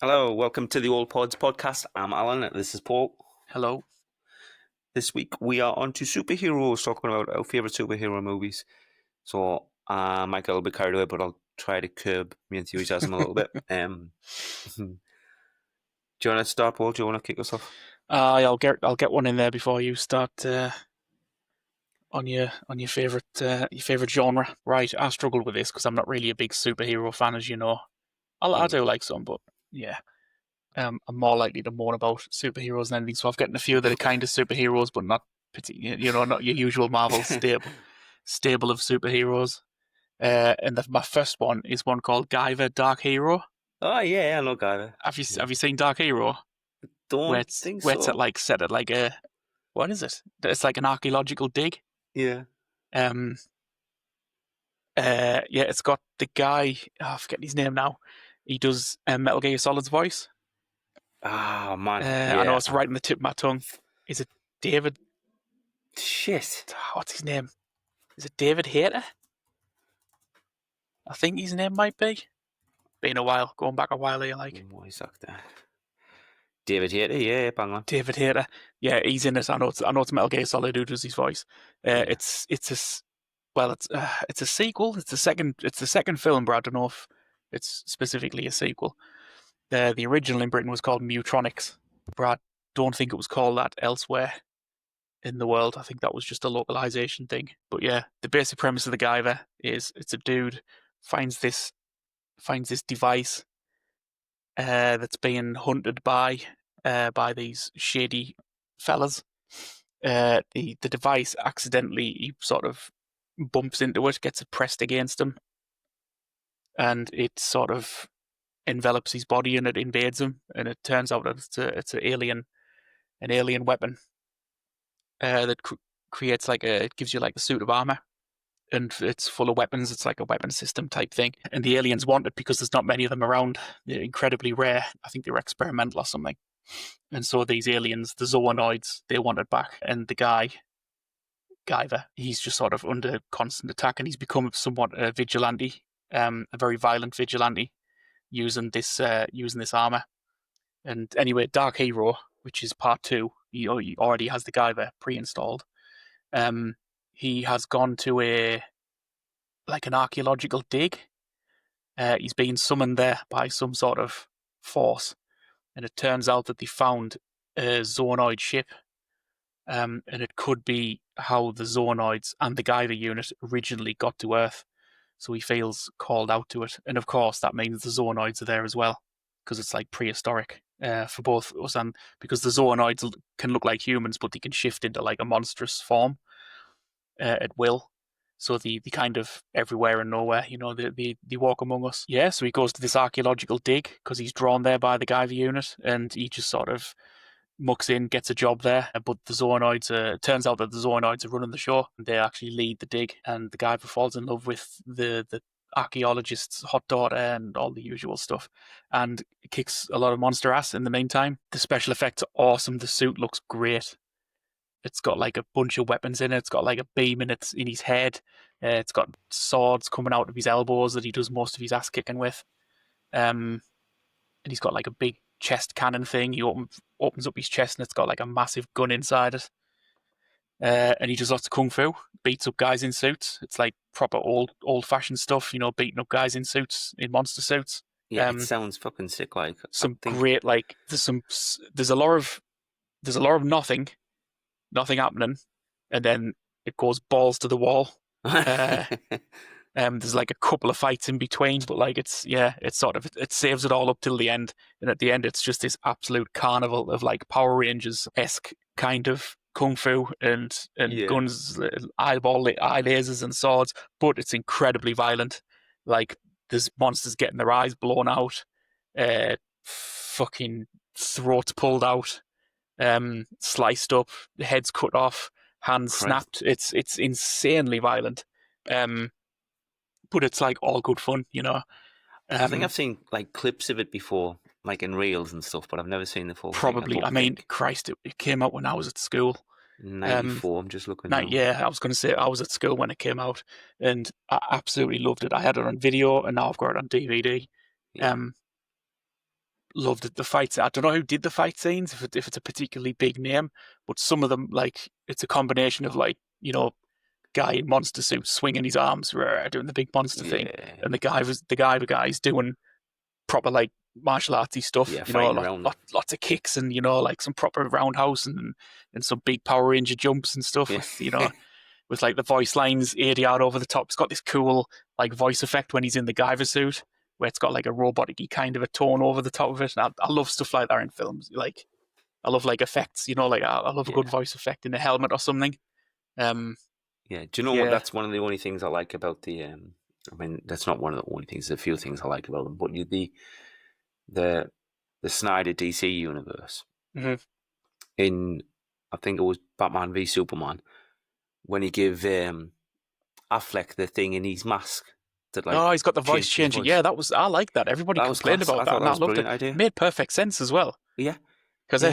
Hello, welcome to the All Pods podcast. I'm Alan. This is Paul. Hello. This week we are on to superheroes, talking about our favourite superhero movies. So I might get a little bit carried away, but I'll try to curb my enthusiasm a little bit. Do you want to start, Paul? Do you want to kick us off? I'll get one in there before you start on your favorite genre. Right, I struggled with this because I'm not really a big superhero fan, as you know. I do like some, but yeah, I'm more likely to moan about superheroes than anything. So I've gotten a few that are kind of superheroes, but not not your usual Marvel stable of superheroes. And my first one is one called Guyver Dark Hero. Oh yeah, I know Guyver. Have you seen Dark Hero? Where Don't it's think where it's so. set at like a what is it? It's like an archaeological dig. Yeah. Um, yeah, it's got the guy. Oh, I'm forgetting his name now. He does Metal Gear Solid's voice. Ah man, I know yeah. it's right on the tip of my tongue. Is it David? Shit. What's his name? Is it David Hayter? I think his name might be. Been a while, going back a while here, like Voice actor. David Hayter, yeah, bang on. David Hayter. Yeah, he's in it. I know it's Metal Gear Solid who does his voice. Yeah. It's a sequel. It's the second film, but I don't know if it's specifically a sequel. The original in Britain was called Mutronics, but I don't think it was called that elsewhere in the world. I think that was just a localization thing. But yeah, the basic premise of the Guyver is it's a dude finds this device that's being hunted by these shady fellas. The device accidentally he sort of bumps into it, gets it pressed against him, and it sort of envelops his body and it invades him. And it turns out that it's an alien weapon that creates it gives you like a suit of armor, and it's full of weapons. It's like a weapon system type thing. And the aliens want it because there's not many of them around. They're incredibly rare. I think they're experimental or something. And so these aliens, the zoonoids, they want it back. And the guy, Guyver, he's just sort of under constant attack, and he's become somewhat a vigilante, a very violent vigilante, using this armor. And anyway, Dark Hero, which is part two, he already has the Guyver pre-installed. He has gone to an archaeological dig. He's been summoned there by some sort of force, and it turns out that they found a zoonoid ship. And it could be how the zoonoids and the Guyver unit originally got to Earth. So he feels called out to it. And of course, that means the zoonoids are there as well, because it's like prehistoric for both us. And because the zoonoids can look like humans, but they can shift into like a monstrous form at will. So the kind of everywhere and nowhere, they walk among us. Yeah, so he goes to this archaeological dig because he's drawn there by the Guyver unit, and he just sort of mucks in, gets a job there. But the zoonoids, it turns out that the zoonoids are running the show. They actually lead the dig, and the Guyver falls in love with the archaeologist's hot daughter and all the usual stuff, and kicks a lot of monster ass in the meantime. The special effects are awesome. The suit looks great. It's got like a bunch of weapons in it. It's got like a beam in his head. It's got swords coming out of his elbows that he does most of his ass kicking with. And he's got like a big chest cannon thing. He opens up his chest and it's got like a massive gun inside it. And he does lots of kung fu, beats up guys in suits. It's like proper old fashioned stuff, beating up guys in suits, in monster suits. Yeah, it sounds fucking sick. Like Great, like there's a lot of nothing happening, and then it goes balls to the wall. There's like a couple of fights in between, but like it saves it all up till the end, and at the end it's just this absolute carnival of like Power Rangers esque kind of kung fu and Yeah. guns, eye lasers and swords, but it's incredibly violent. Like there's monsters getting their eyes blown out, fucking throats pulled out, sliced up, heads cut off, hands snapped. It's insanely violent. But it's like all good fun, I think I've seen like clips of it before, like in reels and stuff, but I've never seen the full probably. thing. I mean, Christ, it came out when I was at school. 94. I'm just looking now. Yeah, I was going to say I was at school when it came out, and I absolutely loved it. I had it on video, and now I've got it on DVD. Yeah. loved the fights. I don't know who did the fight scenes, if it's a particularly big name, but some of them, like, it's a combination of, like, guy in monster suit swinging his arms, doing the big monster thing, and the guy's doing proper, like, martial artsy stuff. Yeah, fighting around. Lots of kicks and like some proper roundhouse and some big Power Ranger jumps and stuff with with like the voice lines 80 out over the top. It's got this cool like voice effect when he's in the Guyver suit, where it's got like a robotic-y kind of a tone over the top of it. And I love stuff like that in films. Like, I love like effects, like I love a good voice effect in a helmet or something. Yeah, do you know what? That's one of the only things I like about the. I mean, that's not one of the only things. There's a few things I like about them, but the Snyder DC universe. Mm-hmm. In, I think it was Batman v Superman, when he gave Affleck the thing in his mask. That, like, he's got the voice changing. Yeah, I like that. Everybody complained about that, and I loved it. Idea. It made perfect sense as well. Yeah. Because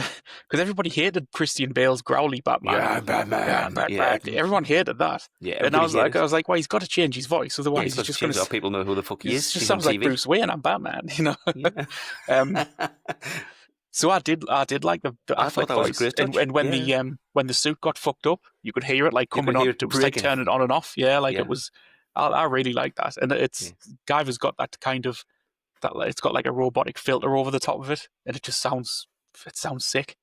everybody hated Christian Bale's growly Batman. Yeah, Batman. Yeah. Everyone hated that. Yeah, and I was like, well, he's got to change his voice, otherwise he's just going to. People know who the fuck he is. It just sounds like Bruce Wayne and Batman, Yeah. So I did like the Affleck voice, and when the suit got fucked up, you could hear it like coming on. It was like turning on and off. Yeah, like it was. I really like that, and Guyver's got that kind of that. It's got like a robotic filter over the top of it, and it just sounds sick.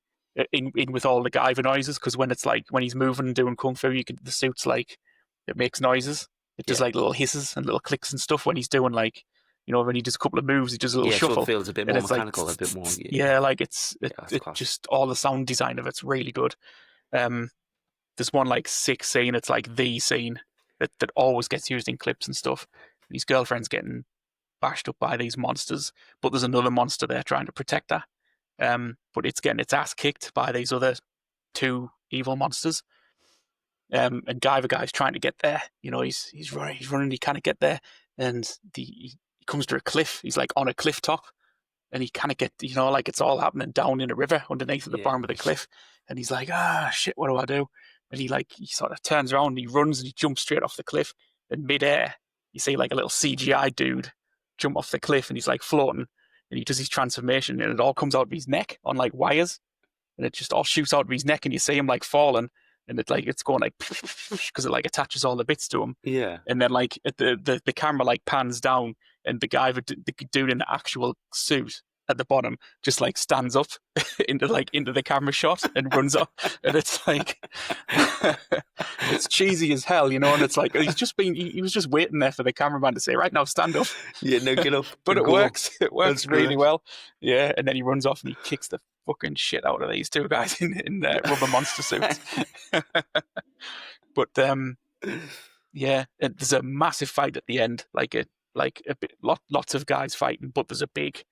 In with all the Guyver noises, because when it's like when he's moving and doing kung fu, the suit's like it makes noises. It does like little hisses and little clicks and stuff when he's doing like when he does a couple of moves, he does a little shuffle. So it feels a bit more mechanical, like, a bit more. Yeah, like it just all the sound design of it's really good. There's one like sick scene. It's like the scene that always gets used in clips and stuff. His girlfriend's getting bashed up by these monsters, but there's another monster there trying to protect her. But it's getting its ass kicked by these other two evil monsters. And Guyver guy's trying to get there. He's running. He kind of get there, and he comes to a cliff. He's like on a cliff top, and he kind of get like it's all happening down in a river underneath at the bottom of the cliff. And he's like, shit, what do I do? And he sort of turns around and he runs and he jumps straight off the cliff. And midair, you see like a little CGI dude jump off the cliff, and he's like floating, and he does his transformation, and it all comes out of his neck on like wires, and it just all shoots out of his neck, and you see him like falling, and it's going like because it like attaches all the bits to him. Yeah. And then like the camera like pans down, and the dude in the actual suit at the bottom just like stands up into the camera shot and runs up, and it's like it's cheesy as hell, and it's like he was just waiting there for the cameraman to say, right now stand up. Yeah, no, get up. But it works. It works really well. Yeah, and then he runs off and he kicks the fucking shit out of these two guys in rubber monster suits. But yeah, there's a massive fight at the end, lots of guys fighting, but there's a big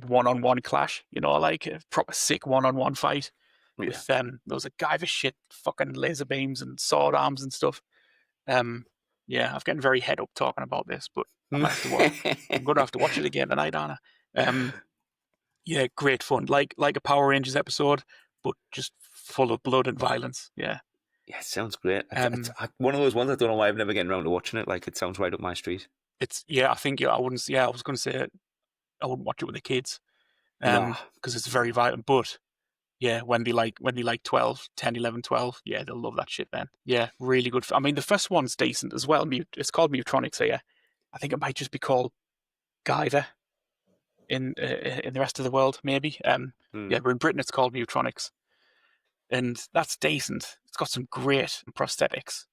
one-on-one clash, like a proper sick one-on-one fight with there was a Guyver shit fucking laser beams and sword arms and stuff. I'm getting very head up talking about this, but I'm gonna have to watch it again tonight, Anna. Yeah, great fun, like a Power Rangers episode, but just full of blood and violence. Yeah, sounds great. It's one of those ones I don't know why I've never getting around to watching it. Like, it sounds right up my street. It's I think I wouldn't. Yeah, I was going to say I wouldn't watch it with the kids because it's very violent. But yeah, when they like 12, 10, 11, 12, yeah, they'll love that shit then. Yeah, really good. I mean, the first one's decent as well. It's called Mutronics here. I think it might just be called Guyver in the rest of the world, maybe. Yeah, but in Britain it's called Mutronics, and that's decent. It's got some great prosthetics.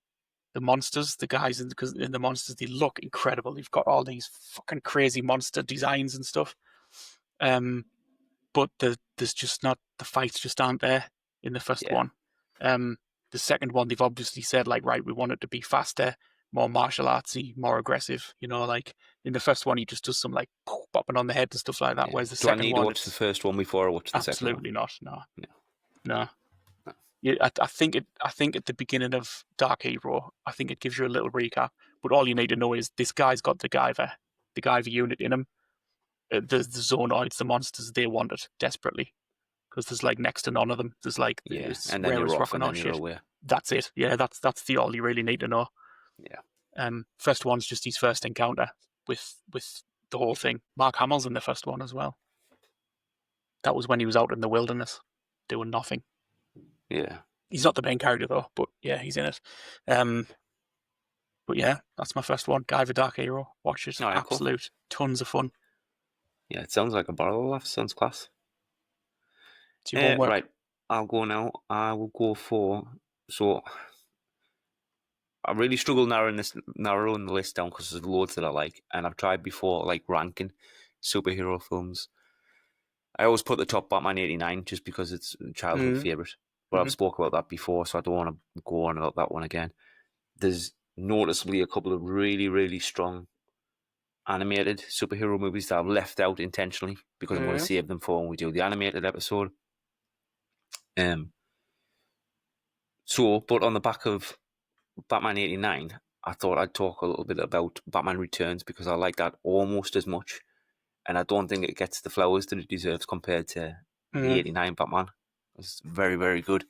The monsters, the guys in the monsters, they look incredible. They've got all these fucking crazy monster designs and stuff. But there's just not, the fights just aren't there in the first one. The second one, they've obviously said, like, right, we want it to be faster, more martial artsy, more aggressive. Like in the first one, he just does some like popping on the head and stuff like that. Whereas the second one, do I need to watch the first one before I watch the second one? Absolutely not. No. Yeah, I think at the beginning of Dark Hero, I think it gives you a little recap. But all you need to know is this guy's got the Guyver unit in him. The Zonoids, the monsters, they want it desperately because there's like next to none of them. There's like and then you're off and then you're away. That's it. Yeah, that's the all you really need to know. Yeah. First one's just his first encounter with the whole thing. Mark Hamill's in the first one as well. That was when he was out in the wilderness doing nothing. Yeah. He's not the main character though, but yeah, he's in it. But yeah, that's my first one. Guyver Dark Hero. Watch it. All right, cool. Absolute tons of fun. Yeah, it sounds like a barrel of laughs. Sounds class. It's your homework. Right, I'll go now. I will go for. So I really struggle narrowing the list down because there's loads that I like, and I've tried before, like ranking superhero films. I always put the top Batman '89 just because it's a childhood favorite, but I've spoke about that before, so I don't want to go on about that one again. There's noticeably a couple of really, really strong animated superhero movies that I've left out intentionally because I'm going to save them for when we do the animated episode. But on the back of Batman '89, I thought I'd talk a little bit about Batman Returns because I like that almost as much, and I don't think it gets the flowers that it deserves compared to the '89 Batman. It's very, very good,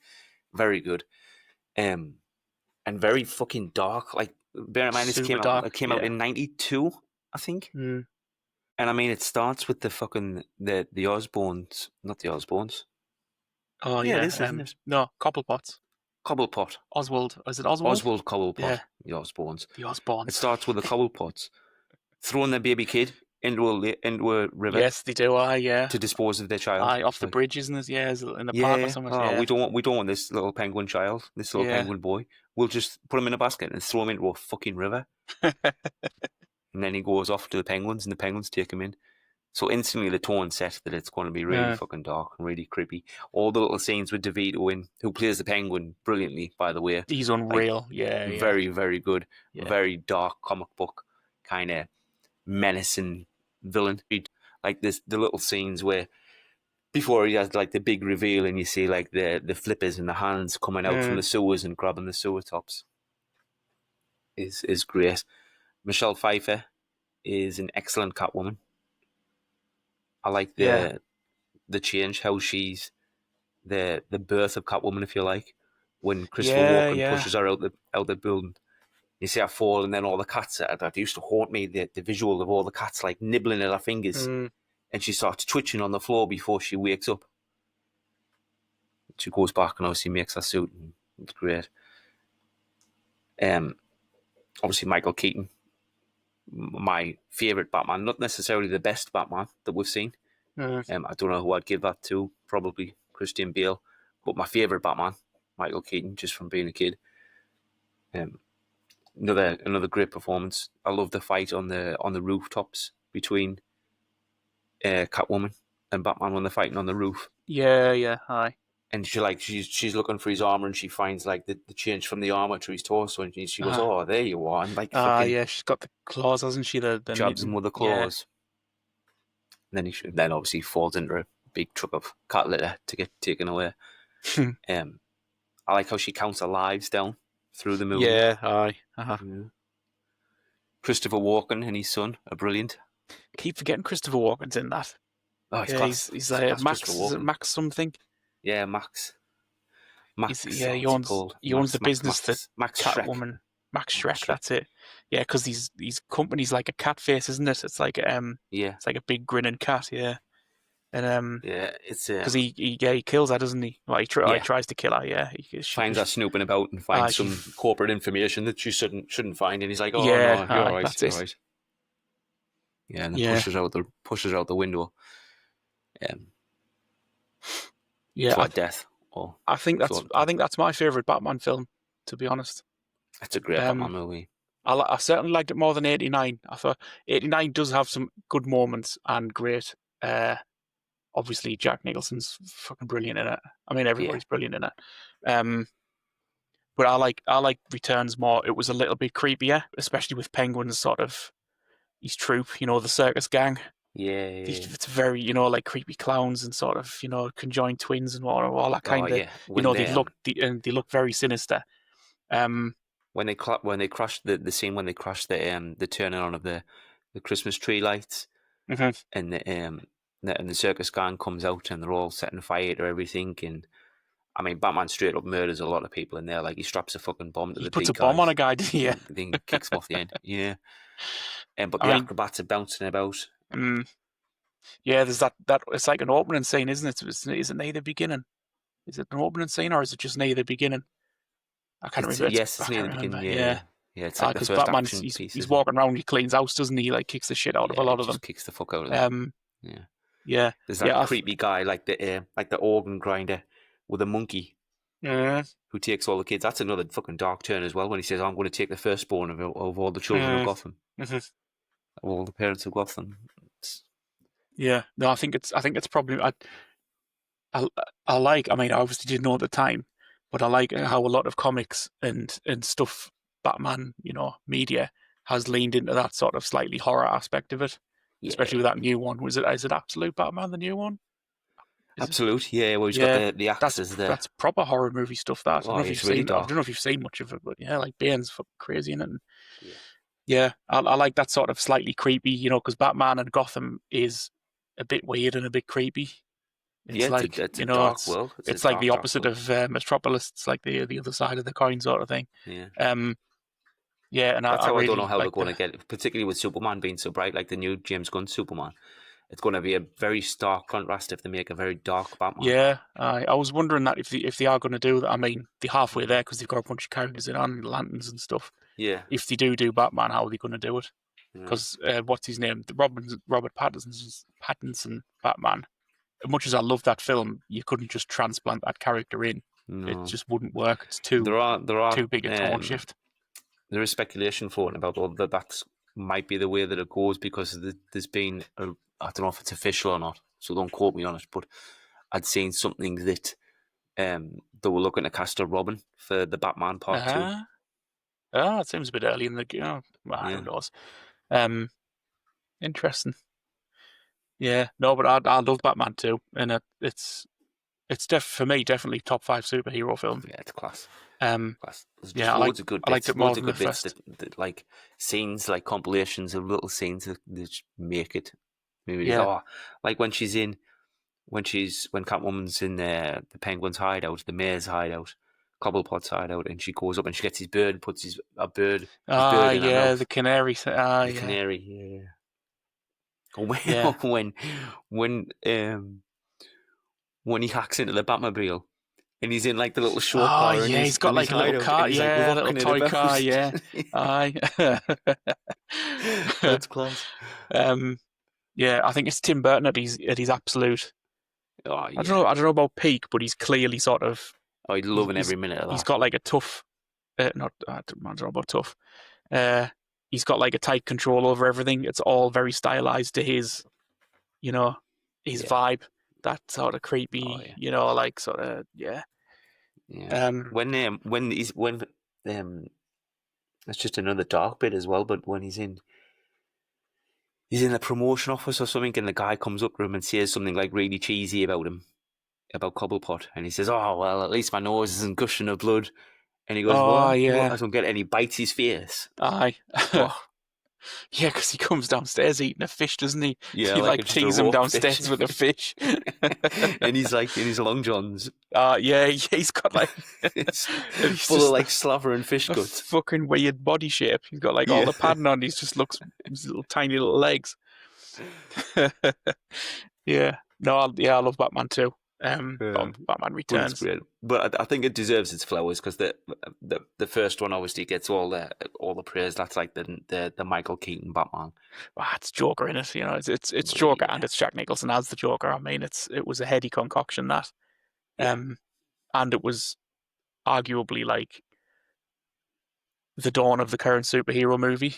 very good, and very fucking dark. Like, bear in mind, it came out in '92, I think. And I mean, it starts with the fucking the Osborns, not the Osborns. Oh yeah, it is, isn't it? No, Cobblepot. Oswald. Is it Oswald? Oswald Cobblepot. Yeah. The Osborns. The Osborns. It starts with the Cobblepots throwing their baby kid into a river. Yes, they do. To dispose of their child. Off the bridges in the in the park or something. We don't want this little penguin child, this little penguin boy. We'll just put him in a basket and throw him into a fucking river. And then he goes off to the penguins, and the penguins take him in. So instantly the tone set that it's going to be really fucking dark and really creepy. All the little scenes with DeVito who plays the penguin brilliantly, by the way. He's unreal. Like, very, very good. Yeah. Very dark comic book kind of menacing villain. Like the little scenes where before he has like the big reveal and you see like the flippers and the hands coming out from the sewers and grabbing the sewer tops is great. Michelle Pfeiffer is an excellent Catwoman. I like the change, how she's the birth of Catwoman, if you like, when Christopher Walken pushes her out the building. You see her fall, and then all the cats that used to haunt me. The visual of all the cats like nibbling at her fingers, and she starts twitching on the floor before she wakes up. She goes back and obviously makes her suit, and it's great. Obviously Michael Keaton, my favourite Batman, not necessarily the best Batman that we've seen. I don't know who I'd give that to, probably Christian Bale, but my favourite Batman, Michael Keaton, just from being a kid. Another great performance. I love the fight on the rooftops between Catwoman and Batman when they're fighting on the roof. Aye. And she's looking for his armor, and she finds like the change from the armor to his torso, and she goes, "Oh, there you are!" And like, she's got the claws, hasn't she? The jabs him with the claws. And then obviously falls into a big truck of cat litter to get taken away. I like how she counts her lives down through the movie. Yeah. Christopher Walken and his son are brilliant. Keep forgetting Christopher Walken's in that. Oh, he's like Max. Is it Max something? Yeah, Max. He owns the business that Max Catwoman. Shrek. Max Shrek. That's it. Yeah, because these companies like a cat face, isn't it? It's like it's like a big grinning cat. Yeah, and it's because he kills her, doesn't he? Well, he tries to kill her. Yeah, he finds her snooping about and finds some corporate information that she shouldn't find, and he's like, "Oh no, you're all right, that's you're all right." Yeah, and then pushes her out the window. For death. I think that's my favorite Batman film, to be honest. It's a great Batman movie. I certainly liked it more than '89. I thought '89 does have some good moments and great. Obviously, Jack Nicholson's fucking brilliant in it. I mean, everybody's brilliant in it. But I like Returns more. It was a little bit creepier, especially with Penguin's sort of his troupe. The circus gang. Yeah. It's very, like creepy clowns and sort of, conjoined twins and all that kind of. They look very sinister. When they crash the scene when they crash the turning on of the Christmas tree lights, and the circus gang comes out and they're all setting fire to everything, and I mean Batman straight up murders a lot of people in there. Like he straps a fucking bomb to the puts a bomb on a guy, yeah. Then kicks him off the end, yeah. But the acrobats are bouncing about. Yeah, there's that it's like an opening scene, isn't it? Is it near the beginning? Is it an opening scene or is it just near the beginning? I can't It's remember. yes, I it's near can't the beginning. remember. Yeah, Yeah, yeah. It's like the because first Batman's action piece, he's isn't it? walking around, he cleans house, doesn't he? Like kicks the shit out of a Yeah, lot it of just them. kicks the fuck out of them. Um, Yeah. yeah, There's that yeah, creepy guy like the organ grinder with a monkey yeah, who takes all the kids. That's another fucking dark turn as well when he says, "I'm going to take the firstborn of all the children of Gotham, mhm. of all the parents of Gotham." Yeah. No, I think it's probably I I like. I mean, I obviously didn't know at the time, but I like how a lot of comics and stuff, Batman, media has leaned into that sort of slightly horror aspect of it, Yeah, especially with that new one. Is it Absolute Batman, the new one? Is it? absolute. Yeah, well, he's got Yeah, the axes there. that's proper horror movie stuff. That I don't Oh, know if you've it's really seen. I don't dark. know if you've seen much of it, but yeah, like Bane's fucking crazy in it. And Yeah, yeah, I like that sort of slightly creepy, because Batman and Gotham is a bit weird and a bit creepy. yeah. It's It's like a dark world. It's a it's like the dark, dark opposite world. of Metropolis. It's like the other side of the coin sort of thing. Yeah. Um, yeah, and That's I how I don't know really how they're like going the to get it, particularly with Superman being so bright, like the new James Gunn Superman. It's going to be a very stark contrast if they make a very dark Batman. yeah. I was wondering that if they are going to do that. I mean, they're halfway there because they've got a bunch of characters in on lanterns and stuff. Yeah, If they do Batman, how are they going to do it? yeah. Because what's his name? Robert Pattinson Batman. As much as I love that film, you couldn't just transplant that character in. It No, just wouldn't work. It's too there are too big a tone shift. there is speculation floating about all that. That might be the way that it goes because there's been I don't know if it's official or not, so don't quote me on it. But I'd seen something that they were looking to cast a Robin for the Batman Part Two. Uh-huh. Oh, it seems a bit early in the well, who Yeah, knows? Um, Interesting. Yeah, no, but I love Batman too, and it's for me definitely top 5 superhero film. yeah, it's class. Um, Class. There's just yeah, loads of I liked bits, it more loads of than the good bits first. that like scenes, like compilations of little scenes that just make it. Maybe just, Yeah. oh, like when when Catwoman's in the Penguin's hideout, the Mayor's hideout, Cobblepot's hideout, and she goes up and she gets his bird, puts his Ah, bird in her yeah, mouth, the canary. Ah, the yeah, canary. Yeah. Or yeah. when when he hacks into the Batmobile and he's in like the little show Oh, car and yeah, he's got his like a little hideout and car. he's like Yeah, little rocking it toy about. car. Yeah. Aye. That's class. um, yeah, I think it's Tim Burton at his absolute. Oh I don't know. yeah. I don't know about peak, but he's clearly sort of. Oh, he's loving He's every minute of he's that. got like a tough. Not I don't know about tough. Uh, he's got like a tight control over everything. It's all very stylized to his, you know, his Yeah. vibe. That sort of Oh creepy, yeah. like sort of yeah. Yeah. Um, When that's just another dark bit as well. But when he's in a promotion office or something, and the guy comes up to him and says something like really cheesy about him, about Cobblepot, and he says, "Oh well, at least my nose isn't gushing of blood." And he goes, oh "What? What? yeah, I don't get any." Bites his face. aye. Oh, Yeah, because he comes downstairs eating a fish, doesn't he? yeah, He like like it's just a tease him raw fish. downstairs with a fish. And he's like in his long johns. Yeah, he's got like, and It's he's full of just like slavering fish a guts. fucking weird body shape. He's got like all Yeah. the padding on. He just looks his little tiny little legs. Yeah, no, I love Batman too. Yeah. Batman But it's Returns. great. But I think it deserves its flowers because the first one obviously gets all the praise. That's like the Michael Keaton Batman. It's Joker in it. It's But Joker and yeah, it's Jack Nicholson as the Joker. I mean, it was a heady concoction that, yeah, and it was arguably like the dawn of the current superhero movie.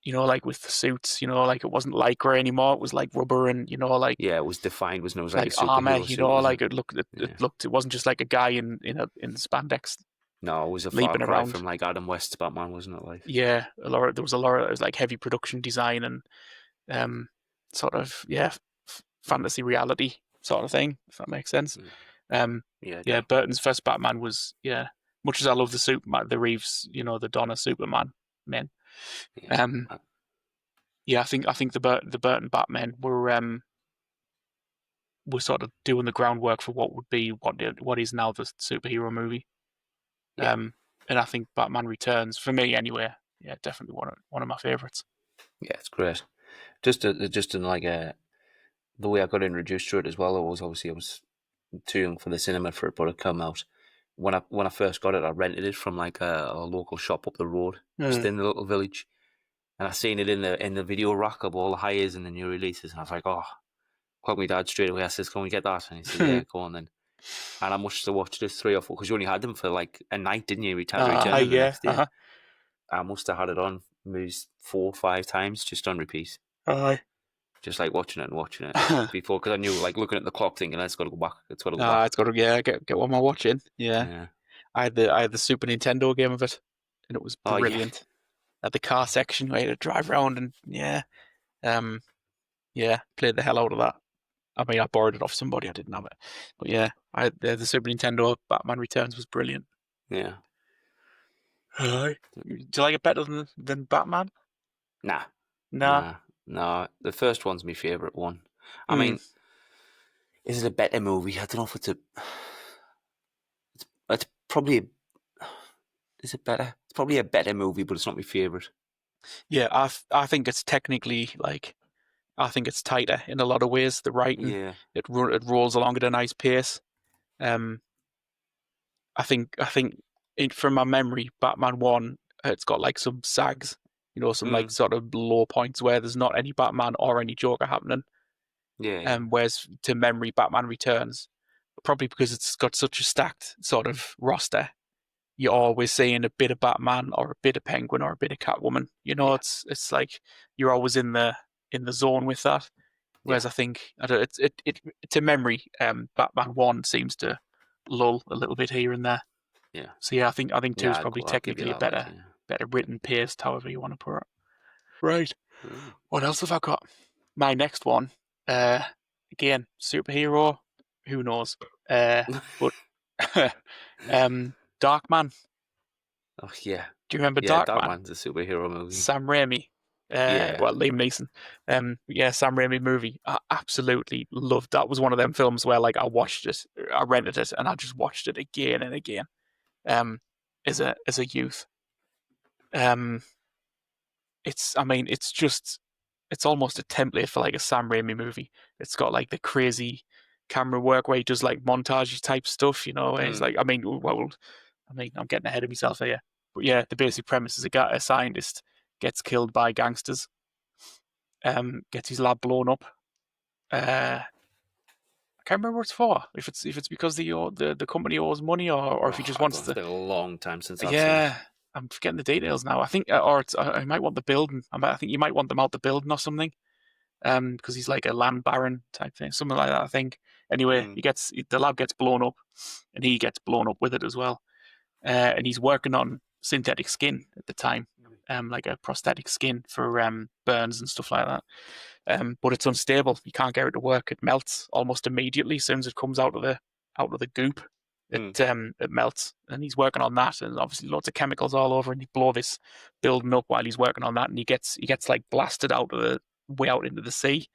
Like with the suits. Like it wasn't lycra anymore. It was like rubber and like yeah. It was defined. It was like a like armor. superhero suit, wasn't Like it? it Yeah. looked. It wasn't just like a guy in spandex No, it was a far leaping cry around. from like Adam West's Batman, wasn't it? Like, Yeah, there was a lot of it was like heavy production design and um, sort of fantasy reality sort of thing, if that makes sense. mm, Um, yeah, yeah, definitely. Burton's first Batman was much as I love the Superman, the Reeves, the Donner Superman men. Yeah, Um, yeah, I think the Burton Batmen were sort of doing the groundwork for what would be what is now the superhero movie. yeah, And I think Batman Returns for me anyway. Yeah, definitely one of my favorites. yeah. It's great. Just in like the way I got introduced to it as well. I was too young for the cinema for it, but it came out when I first got it. I rented it from like a local shop up the road, just Mm. in the little village, and I seen it in the video rack of all the highs and the new releases, and I was like, oh, called my dad straight away. I says, "Can we get that?" And he says, "Yeah, go on then." And I must have watched this 3 or 4 because you only had them for like a night, didn't you? We had to return it the Yeah. next day. I must have had it on maybe 4 or 5 times just on repeat, Aye. just like watching it and watching it before because I knew like looking at the clock thinking it's got to go back, it's got to go back. It's got to get one more watching. Yeah, Yeah. I had the Super Nintendo game of it, and it was Oh yeah. brilliant. At the car section where you had to drive around and um, played the hell out of that. I mean, I borrowed it off somebody. I didn't have it, but yeah, the Super Nintendo Batman Returns was brilliant. Yeah. Aye. Do you like it better than Batman? Nah. Nah. Nah. No. The first one's my favourite one. I Hmm. mean, is it a better movie? I don't know if it's probably is it better? It's probably a better movie, but it's not my favourite. Yeah, I think it's technically like I think it's tighter in a lot of ways. The writing Yeah. it rolls along at a nice pace. Um, I think from my memory, Batman One, it's got like some sags, some like Mm. sort of low points where there's not any Batman or any Joker happening. Yeah. Yeah. Whereas to memory, Batman Returns, probably because it's got such a stacked sort of roster, you're Oh, always seeing a bit of Batman or a bit of Penguin or a bit of Catwoman. yeah. It's like you're always in the zone with that. Whereas Yeah. I think I don't, it to memory, Batman One seems to lull a little bit here and there. Yeah. So yeah, I think two is Yeah. probably I'll give you technically a that. Like, yeah. better written, paced, however you want to put it. Right. Mm. What else have I got? My next one, uh, again, superhero. Who knows? But Darkman. Oh yeah. Do you remember Yeah. Darkman? Darkman's a superhero movie. Sam Raimi. Yeah. Well, Liam Neeson. Yeah, Sam Raimi movie. I absolutely loved that. Was one of them films where like I watched it, I rented it, and I just watched it again and again. Um, as a youth. Um, I mean, it's almost a template for like a Sam Raimi movie. It's got like the crazy camera work where he does like montage type stuff, where he's Mm. like, I mean, I'm getting ahead of myself here. But yeah, the basic premise is a scientist gets killed by gangsters, gets his lab blown up. I can't remember what it's for. If it's because the company owes money, or if he Oh, just I don't wants know. It's to. been a long time since I've seen it. Yeah, I'm forgetting the details now. I think, or it's, I might want the building. I think you might want them out the building or something. Because he's like a land baron type thing, something like that. I think. Anyway, Mm. the lab gets blown up, and he gets blown up with it as well. And he's working on synthetic skin at the time, like a prosthetic skin for burns and stuff like that. But it's unstable. You can't get it to work. It melts almost immediately as soon as it comes out of the goop. Mm. It melts, and he's working on that, and obviously loads of chemicals all over, and he blow this building up while he's working on that, and he gets like blasted out of the way out into the sea.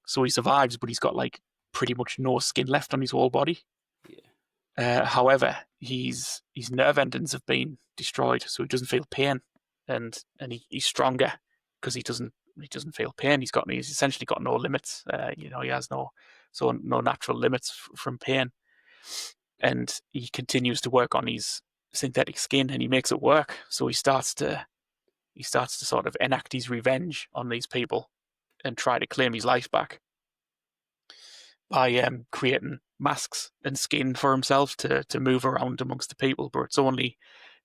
So he survives, but he's got like pretty much no skin left on his whole body. Yeah. However, his nerve endings have been destroyed, so he doesn't feel pain, and he's stronger because he doesn't feel pain. He's essentially got no limits. He has no natural limits from pain, and he continues to work on his synthetic skin, and he makes it work. So he starts to sort of enact his revenge on these people and try to claim his life back by creating masks and skin for himself to move around amongst the people. But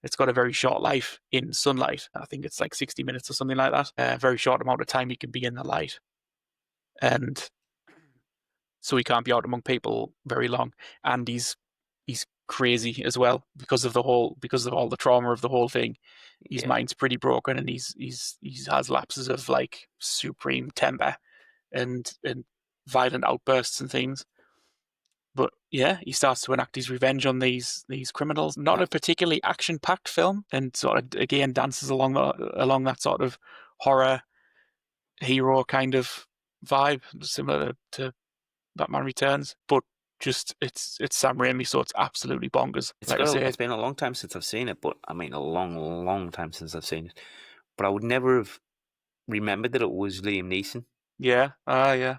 it's got a very short life in sunlight. I think it's like 60 minutes or something like that. A very short amount of time he can be in the light, and so he can't be out among people very long. And he's crazy as well because of all the trauma of the whole thing. His Yeah. mind's pretty broken, and he has lapses of like supreme temper and violent outbursts and things. But yeah, he starts to enact his revenge on these criminals. Not a particularly action-packed film, and sort of again dances along that sort of horror hero kind of vibe, similar to Batman Returns. But just it's Sam Raimi, so it's absolutely bonkers. Like I It's said, been a long time since I've seen it, but I mean a long, long time since I've seen it. But I would never have remembered that it was Liam Neeson. yeah, yeah.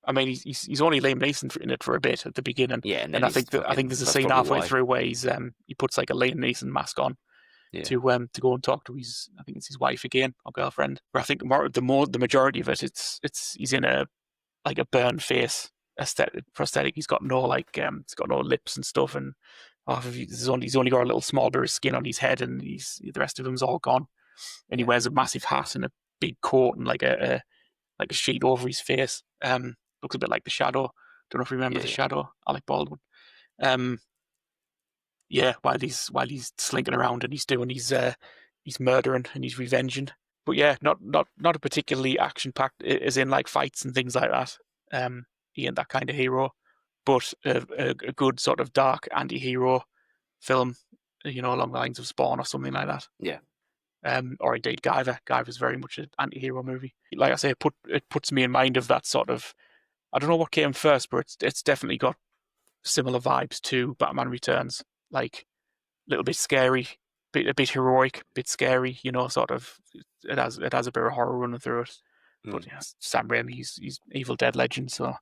I mean, he's only Liam Neeson in it for a bit at the beginning, Yeah, and then and I he's think fucking. there's a That's scene probably halfway why. through where he puts like a Liam Neeson mask on Yeah, to go and talk to I think it's his wife again or girlfriend. But I think the majority of it, it's he's in a like a burn face prosthetic. He's got no he's got no lips and stuff, and he's only got a little small bit of skin on his head, and the rest of him's all gone. And he yeah, wears a massive hat and a big coat and like a sheet over his face. Looks a bit like the Shadow. Don't know if you remember the yeah, Shadow, Alec Baldwin. Um, yeah, while he's slinking around and he's murdering and he's revenging. But yeah, not a particularly action packed, as in like fights and things like that. He ain't that kind of hero, but a good sort of dark anti-hero film, along the lines of Spawn or something like that. yeah. Or indeed Guyver. Guyver's very much an anti-hero movie. Like I say, it puts me in mind of that sort of. I don't know what came first, but it's definitely got similar vibes to Batman Returns. Like a little bit scary, a bit heroic, bit scary. Sort of. It has a bit of horror running through it. But Mm. Sam Raimi, he's Evil Dead legend, so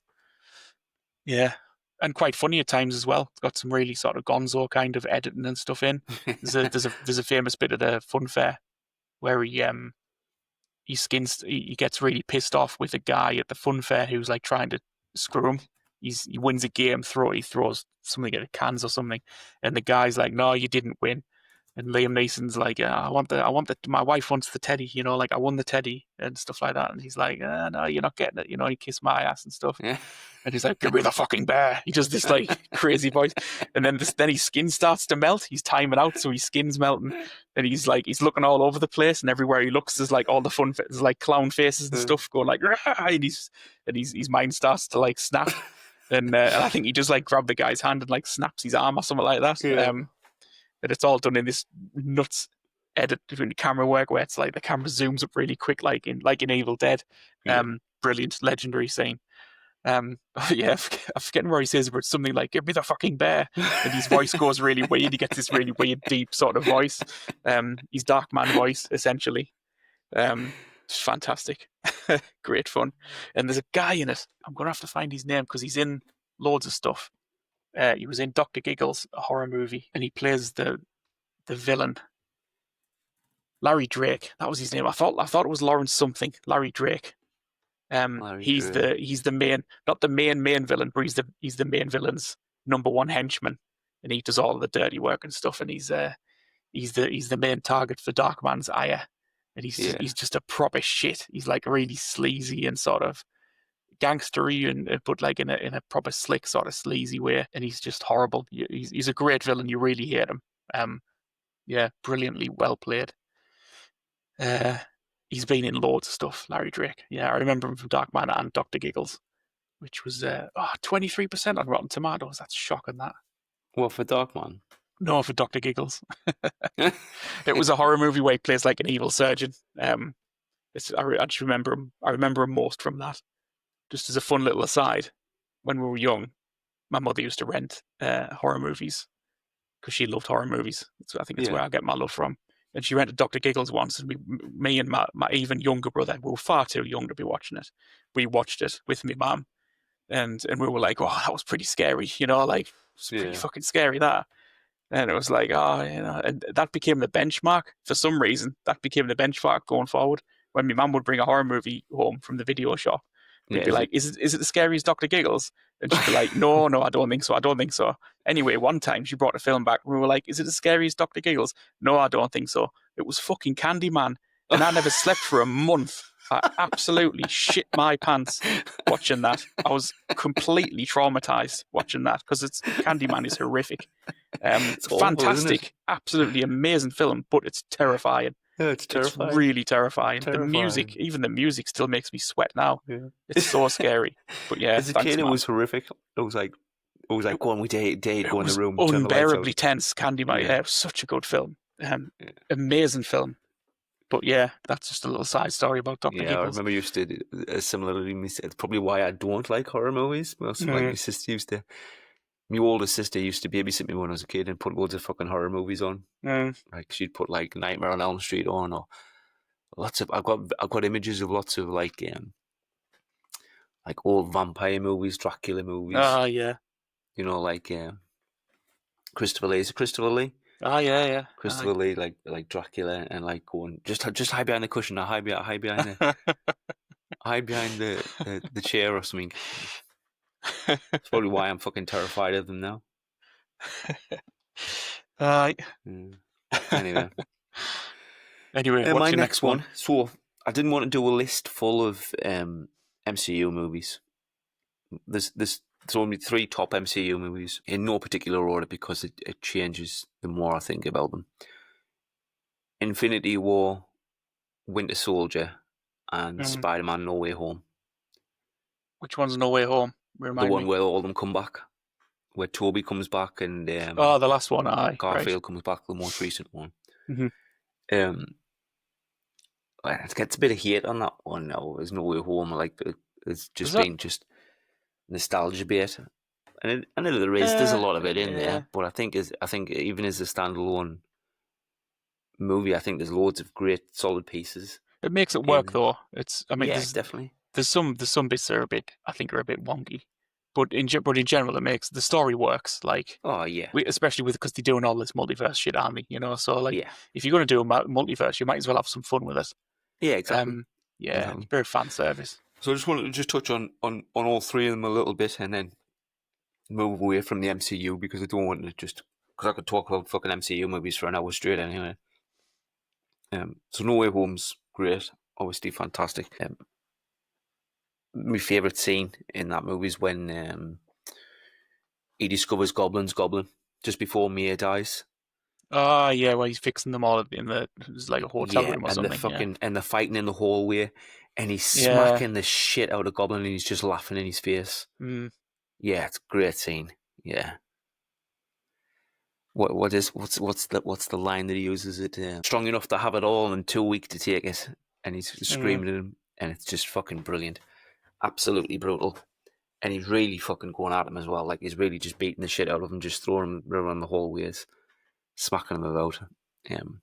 yeah, and quite funny at times as well. It's got some really sort of gonzo kind of editing and stuff in. There's a famous bit at the fun fair where he gets really pissed off with a guy at the fun fair who's like trying to screw him. He wins a game, he throws something at cans or something, and the guy's like, "No, you didn't win." And Liam Neeson's like, my wife wants the teddy, like I won the teddy and stuff like that. And he's like, no, you're not getting it, he kissed my ass and stuff. Yeah. And he's like, give me the fucking bear. He does this like crazy voice. And then his skin starts to melt. He's timing out, so his skin's melting. And he's looking all over the place, and everywhere he looks there's like all the there's like clown faces and stuff going like, "Rah!" and his mind starts to like snap. And I think he just like grabbed the guy's hand and like snaps his arm or something like that. Yeah. And it's all done in this nuts edit between the camera work where it's like the camera zooms up really quick, like in Evil Dead. Yeah. Brilliant, legendary scene. I'm forgetting where he says, but it's something like, give me the fucking bear. And his voice goes really weird. He gets this really weird, deep sort of voice. His Darkman voice, essentially. It's fantastic. Great fun. And there's a guy in it. I'm going to have to find his name because he's in loads of stuff. He was in Dr. Giggles, a horror movie, and he plays the villain. Larry Drake. That was his name. I thought it was Lawrence something. Larry Drake. He's the main, not the main villain, but he's the main villain's number one henchman, and he does all the dirty work and stuff. And he's the main target for Darkman's ire, and he's just a proper shit. He's like really sleazy and sort of gangstery, and but like in a proper slick sort of sleazy way. And he's just horrible. He's a great villain. You really hate him. Brilliantly well played. He's been in loads of stuff, Larry Drake. Yeah, I remember him from Darkman and Dr. Giggles, which was 23% on Rotten Tomatoes. That's shocking, that. What, for Darkman? No, for Dr. Giggles. It was a horror movie where he plays like an evil surgeon. I just remember him. I remember him most from that. Just as a fun little aside, when we were young, my mother used to rent horror movies because she loved horror movies. I think that's where I get my love from. And she rented Dr. Giggles once, and me and my even younger brother, we were far too young to be watching it. We watched it with my mum, and we were like, "Oh, that was pretty scary," like it's pretty fucking scary, that. And it was like, and that became the benchmark for some reason. That became the benchmark going forward. When my mum would bring a horror movie home from the video shop, we'd be like, "Is it the scariest Dr. Giggles?" And she'd be like, "No, I don't think so. I don't think so." Anyway, one time she brought a film back and we were like, "Is it the scariest Dr. Giggles?" "No, I don't think so." It was fucking Candyman. And I never slept for a month. I absolutely shit my pants watching that. I was completely traumatized watching that because Candyman is horrific. It's fantastic, awful, absolutely amazing film, but it's terrifying. Yeah, it's terrifying. It's really terrifying. The music, even the music, still makes me sweat now. Yeah. It's so scary. But yeah, as a kid, it was horrific. It was like, go on, we date, go in the room. Unbearably tense. Candyman. Yeah, it was such a good film. Amazing film. But yeah, that's just a little side story about Dr. Giggles. I remember you used to similarly. It's probably why I don't like horror movies. Like my sister used to. My older sister used to babysit me when I was a kid and put loads of fucking horror movies on. Like she'd put like Nightmare on Elm Street on, or lots of. I've got images of lots of like like old vampire movies, Dracula movies. Ah, yeah. You know, like Christopher Lee. Is it Christopher Lee? Ah, yeah, yeah. Christopher Lee, like Dracula, and like going just hide behind the cushion, or hide behind the chair or something. It's probably why I'm fucking terrified of them now. Aye. Mm. Anyway, Anyway, what's my your next next one? So I didn't want to do a list full of MCU movies. There's only 3 top MCU movies in no particular order because it changes the more I think about them. Infinity War, Winter Soldier, and Mm. Spider-Man: No Way Home. Which one's No Way Home? The Remind one me. where all of them come back, where Tobey comes back and Oh, the last one. Aye, right. Garfield comes back, the most recent one. Mm-hmm. It gets a bit of hate on that one now. There's No Way Home. Like it's Was just that? been just nostalgia bait, and I know there's a lot of it in Yeah. there, but I think even as a standalone movie, I think there's loads of great solid pieces It makes it in work it. though. It's. I mean, Yeah, definitely. there's some bits that are a bit. I think are a bit wonky, but in general, it makes the story works. Like Oh yeah, especially because they're doing all this multiverse shit, aren't they? You know, so like yeah, if you're going to do a multiverse, you might as well have some fun with it. yeah, exactly, Yeah, it's exactly. very fan service. So I just wanted to just touch on all 3 of them a little bit, and then move away from the MCU because I don't want to just because I could talk about fucking MCU movies for an hour straight anyway. So No Way Home's great, obviously fantastic. My favourite scene in that movie is when he discovers Goblin's Goblin just before Mia dies. Oh yeah, well he's fixing them all in the it's like a hotel Yeah, room or and something. Yeah, they're fighting in the hallway, and he's yeah. smacking the shit out of Goblin, and he's just laughing in his face. Mm. Yeah, it's a great scene. Yeah. What's the line that he uses? It strong enough to have it all and too weak to take it, and he's screaming at him, and it's just fucking brilliant, absolutely brutal, and he's really fucking going at him as well. Like he's really just beating the shit out of him, just throwing him around the hallways, smacking him about. Um,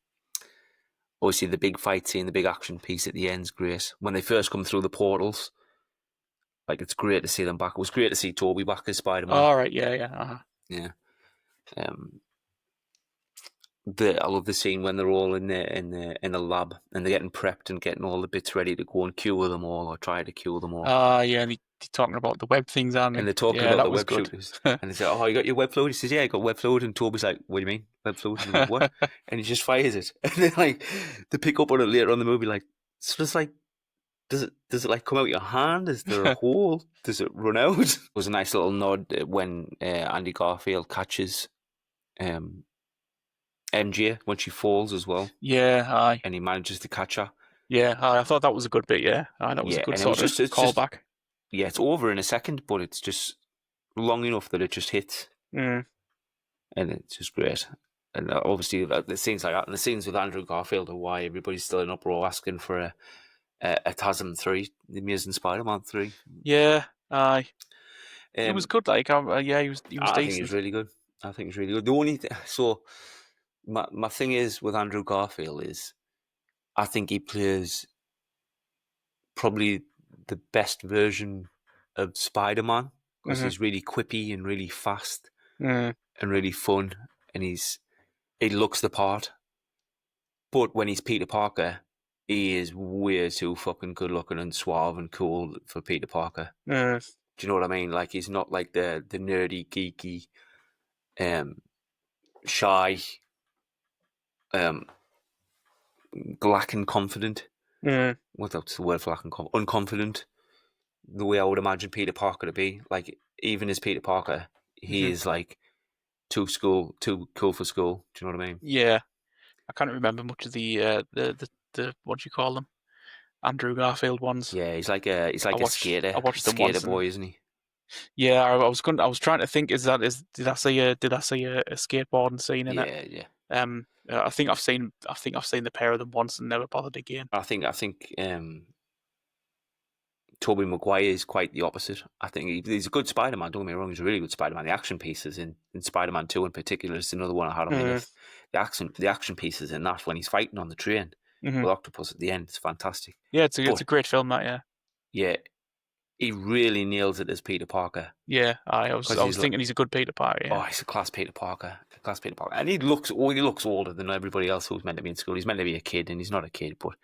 Obviously the big fight scene, the big action piece at the end's great. When they first come through the portals, like it's great to see them back. It was great to see Tobey back as Spider-Man. All right, yeah, yeah. Uh-huh. Yeah. I love the scene when they're all in the lab and they're getting prepped and getting all the bits ready to go and cure them all or try to cure them all. Yeah, and they're talking about the web things, aren't they? And they're talking Yeah, about that the was web good. shooters. And they say, "Oh, you got your web fluid?" He says, "Yeah, I got web fluid." And Toby's like, "What do you mean, web fluid?" And he goes, "What?" And he just fires it. And then like they pick up on it later on in the movie, like so it's like, does it like come out your hand? Is there a hole? Does it run out? It was a nice little nod when Andy Garfield catches MJ when she falls as well, Yeah, aye. and he manages to catch her. Yeah, aye, I thought that was a good bit. Yeah, aye, that was a Yeah, good and it was sort of just it's just callback. yeah, it's over in a second, but it's just long enough that it just hits, Mm. and it's just great. And obviously, the scenes like that, and the scenes with Andrew Garfield, are why everybody's still in uproar asking for a TASM 3, the Amazing Spider-Man 3. Yeah, aye. He was Um, good. Like, yeah, he was I think he's decent. really good. I think he's really good. The only so my thing is with Andrew Garfield is I think he plays probably the best version of Spider-Man because Mm-hmm. he's really quippy and really fast Mm. and really fun, and he looks the part. But when he's Peter Parker, he is way too fucking good looking and suave and cool for Peter Parker. Mm. Do you know what I mean? Like he's not like the nerdy, geeky, shy, um, lack and confident. Mm. What's the word for lack and unconfident? The way I would imagine Peter Parker to be. Like even as Peter Parker, he Mm-hmm. is like too cool for school. Do you know what I mean? Yeah, I can't remember much of the what do you call them? Andrew Garfield ones. Yeah, he's I like a watched I watched them skater once, and boy, isn't he? yeah, I was trying to think. Did I see a skateboarding scene in it? Yeah, yeah. I think I've seen the pair of them once and never bothered again. I think Tobey Maguire is quite the opposite. I think he's a good Spider-Man. Don't get me wrong; he's a really good Spider-Man. The action pieces in Spider-Man 2 in particular is another one I had on my Mm. list. The action pieces in that when he's fighting on the train Mm-hmm. with Octopus at the end, it's fantastic. Yeah, it's a But great film. That yeah. yeah, he really nails it as Peter Parker. Yeah, I was 'Cause he's thinking he's a good Peter Parker. Yeah. he's a class Peter Parker. Class Peter Parker. And he looks older than everybody else who's meant to be in school. He's meant to be a kid, and he's not a kid, but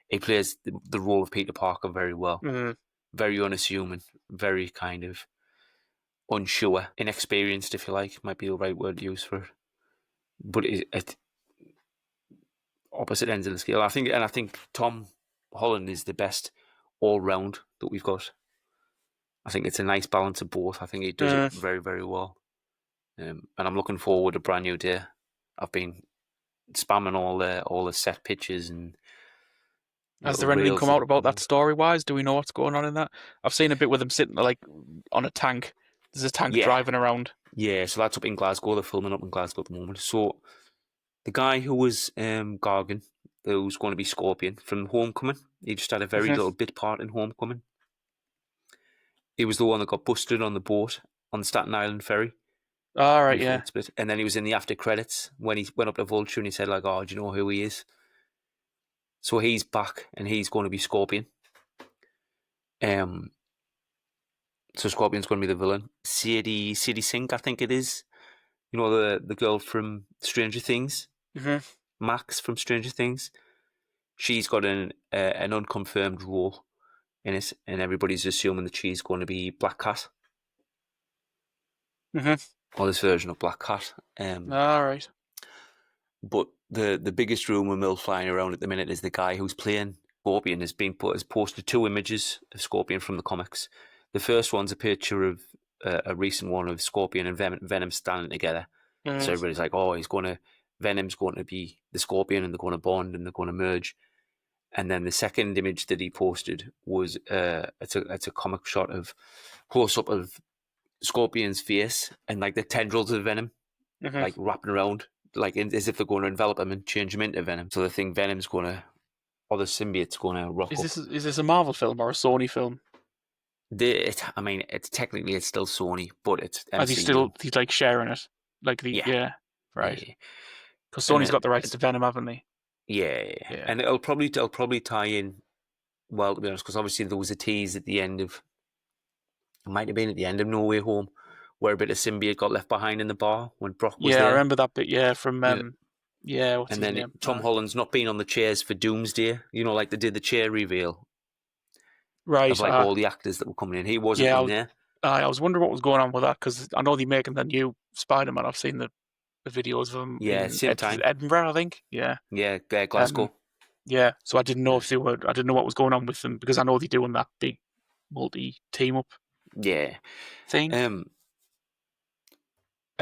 he plays the role of Peter Parker very well. Mhm. Very unassuming, very kind of unsure, inexperienced, if you like, might be the right word to use for it. But it opposite ends of the scale. I think Tom Holland is the best all round that we've got. I think it's a nice balance of both. I think he does it very, very well. And I'm looking forward to Brand New Day. I've been spamming all the set pictures and Has little there anything reels come that out have about come that out. story wise? Do we know what's going on in that? I've seen a bit with him sitting like on a tank. There's a tank Yeah, driving around. yeah. So that's up in Glasgow. They're filming up in Glasgow at the moment. So the guy who was Gargan, who's going to be Scorpion from Homecoming, he just had a very little bit part in Homecoming. He was the one that got busted on the boat on the Staten Island ferry. All right, Brief yeah. little bit. And then he was in the after credits when he went up to Vulture and he said, like, oh, do you know who he is? So he's back and he's going to be Scorpion. So Scorpion's going to be the villain. Sadie Sink, I think it is. You know, the girl from Stranger Things, Max from Stranger Things. She's got an unconfirmed role in it, and everybody's assuming that she's going to be Black Cat, or this version of Black Cat. All right. But the biggest rumor mill flying around at the minute is the guy who's playing Scorpion has posted 2 images of Scorpion from the comics. The first one's a picture of a recent one of Scorpion and Venom standing together. So everybody's like, oh, Venom's going to be the Scorpion and they're going to bond and they're going to merge. And then the second image that he posted was it's a comic shot of close up of Scorpion's face and like the tendrils of Venom like wrapping around, like as if they're going to envelop him and change him into Venom. So they think Venom's going to, or the symbiote's going to rock up. Is this a Marvel film or a Sony film? It's technically it's still Sony, but it's MCU. Are he's like sharing it? Like Yeah. Right. Because Sony's got the rights to Venom, haven't they? Yeah. And it'll probably tie in well, to be honest, because obviously there was a tease at the end of, it might have been at the end of No Way Home, where a bit of symbiote got left behind in the bar when Brock was there. I remember that bit. Yeah, from what's and his then name? Tom Holland's not been on the chairs for Doomsday. You know, like they did the chair reveal Right. of like all the actors that were coming in. He wasn't in there. I was wondering what was going on with that because I know they're making the new Spider-Man. I've seen the videos of him. Yeah, same time. Edinburgh, I think. Yeah. Yeah, Glasgow. Yeah, so I didn't know if they were. I didn't know what was going on with them because I know they're doing that big multi-team up. Yeah. Thing. And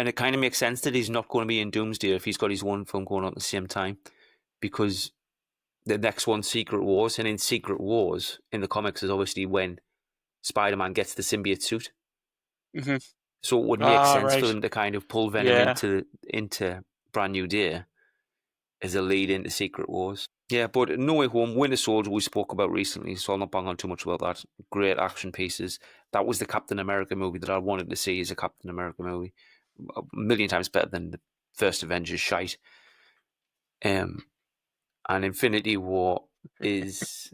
it kind of makes sense that he's not going to be in Doomsday if he's got his one film going on at the same time, because the next one's Secret Wars, and in Secret Wars in the comics is obviously when Spider-Man gets the symbiote suit. So it would make sense for them to kind of pull Venom into Brand New Day as a lead into Secret Wars. Yeah, but No Way Home, Winter Soldier we spoke about recently, so I'll not bang on too much about that. Great action pieces. That was the Captain America movie that I wanted to see as a Captain America movie. A million times better than the first Avengers shite. And Infinity War is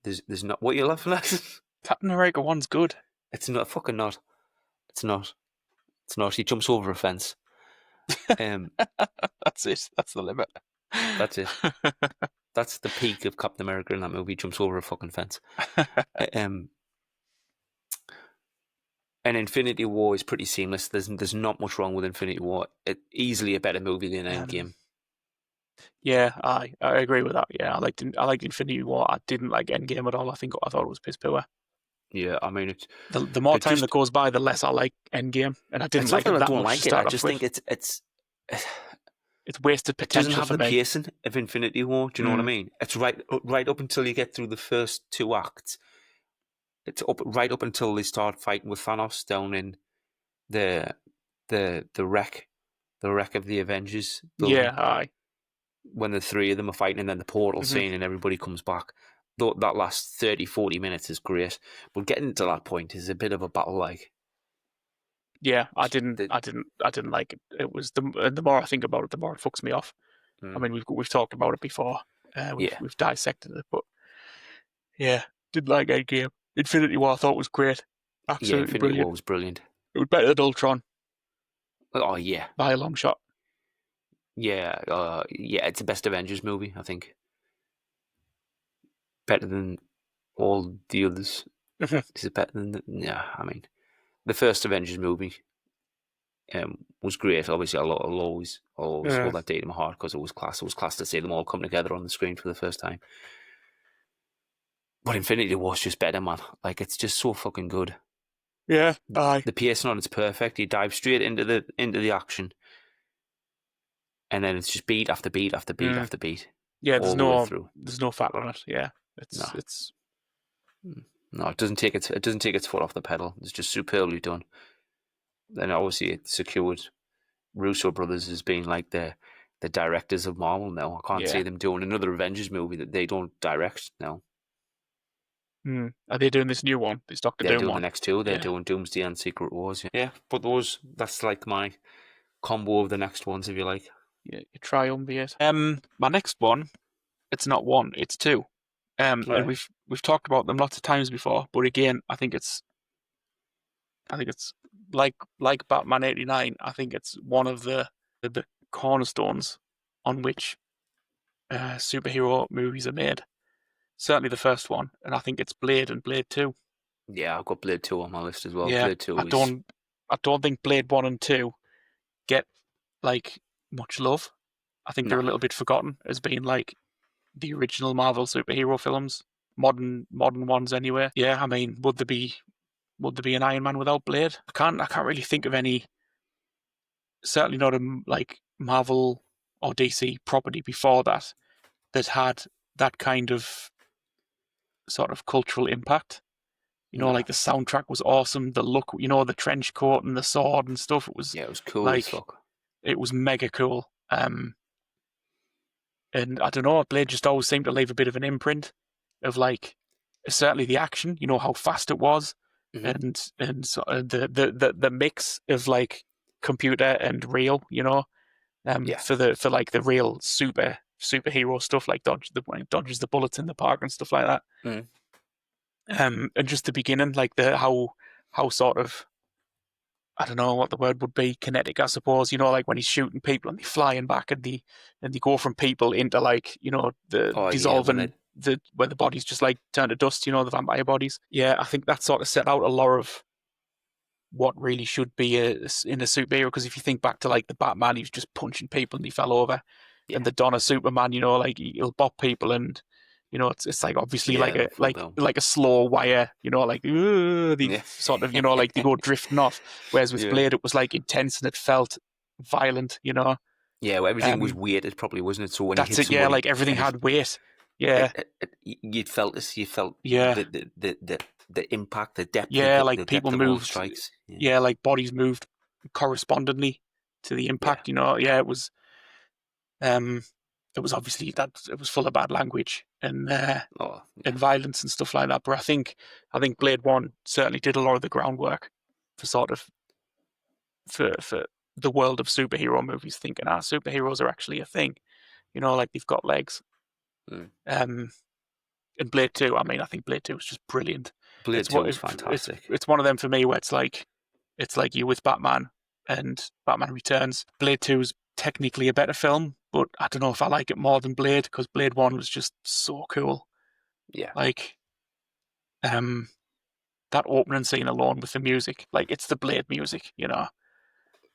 there's not what you're laughing at. Captain America 1's good. It's not fucking not. It's not. It's not. He jumps over a fence. That's it. That's the limit. That's it. That's the peak of Captain America in that movie. He jumps over a fucking fence. And Infinity War is pretty seamless. There's not much wrong with Infinity War. It's easily a better movie than Endgame. Yeah, I agree with that. Yeah, I liked Infinity War. I didn't like Endgame at all. I thought it was piss poor. Yeah, I mean, it's the more time that goes by, the less I like Endgame, and I didn't like it that much. I just think it's wasted potential. It doesn't have the pacing of Infinity War. Do you know what I mean? It's right up until you get through the first 2 acts. It's right up until they start fighting with Thanos down in the wreck of the Avengers building. Yeah, aye. When the 3 of them are fighting, and then the portal scene, and everybody comes back. That last 30-40 minutes is great, but getting to that point is a bit of a battle. Like, yeah, I didn't like it. It was the more I think about it, the more it fucks me off. I mean, we've talked about it before. We've dissected it, but yeah, didn't like Endgame. Infinity War I thought was great. Yeah, Absolutely Infinity War brilliant. was brilliant. It was better than Ultron Oh yeah, by a long shot. yeah, yeah. It's the best Avengers movie, I think. Better than all the others. Is it better than? Yeah, I mean, the first Avengers movie was great. Obviously, I'll always Yeah. hold that date in my heart because it was class. It was class to see them all come together on the screen for the first time. But Infinity War's just better, man. Like, it's just so fucking good. Yeah, aye. The pacing on it's perfect. You dive straight into the action, and then it's just beat after beat after beat Mm. after beat, Yeah, all the way through. there's no fat on it. Yeah, No, it's no, it doesn't take its foot off the pedal. It's just superbly done. Then obviously it secured Russo Brothers as being like the directors of Marvel now. I can't see yeah. them doing another Avengers movie that they don't direct now. Are they doing this new one? This Doctor They're Doom doing the one? next two. They're Yeah, doing Doomsday and Secret Wars. Yeah, but that's like my combo of the next ones, if you like. yeah. You triumvirate. My next one, it's not one, it's two. And Right. we've talked about them lots of times before, but again, I think it's like Batman '89. I think it's one of the cornerstones on which superhero movies are made. Certainly the first one, and I think it's Blade and Blade 2. Yeah, I've got Blade 2 on my list as well. Yeah, Blade 2 is. I don't think Blade 1 and 2 get like much love. I think they're No. a little bit forgotten as being like the original Marvel superhero films, modern ones anyway. Yeah, I mean, would there be an Iron Man without Blade? I can't really think of any. Certainly not a like Marvel or DC property before that that had that kind of sort of cultural impact. You know, No. like the soundtrack was awesome. The look, you know, the trench coat and the sword and stuff. It was Yeah, it was cool as like fuck. it was mega cool. And I don't know, Blade just always seemed to leave a bit of an imprint of like certainly the action. You know how fast it was, Hmm. and so the mix of like computer and real. You know, Yeah. for like the real superhero stuff like dodges the bullets in the park and stuff like that. Mm. And just the beginning, like the how sort of I don't know what the word would be, kinetic, I suppose. You know, like when he's shooting people and they flying back and they go from people into like you know the Oh yeah, when dissolving it. the where the bodies just like turn to dust. You know, the vampire bodies. Yeah, I think that sort of set out a lot of what really should be in a superhero. Because if you think back to like the Batman, he was just punching people and he fell over, and Yeah. the Donna Superman, you know, like he'll bop people and you know it's like obviously Yeah, they'll fall down. like a slow wire, you know, like the Yeah. sort of you know like they go drifting off. Whereas with Yeah. Blade, it was like intense and it felt violent, you know. Yeah, well, everything was Um, weighted properly, wasn't it? So when he that's hit it. Yeah, somebody, like everything and if had weight. Yeah, you'd felt this, you felt yeah, the impact, the depth of yeah. the Like people depth of all the moved. strikes. Yeah. Yeah, like bodies moved correspondingly to the Yeah. impact. You know. Yeah, Um, it was obviously that it was full of bad language Oh, and yeah. violence and stuff like that. But I think Blade One certainly did a lot of the groundwork for sort of for the world of superhero movies, thinking superheroes are actually a thing. You know, like they've got legs. Mm. Um, and Blade Two, I mean, I think Blade Two is just brilliant. Blade It's 2 what was fantastic. it's one of them for me where it's like you with Batman and Batman Returns. Blade Two is technically a better film, but I don't know if I like it more than Blade because Blade One was just so cool. Yeah. Like, that opening scene alone with the music, like it's the Blade music, you know.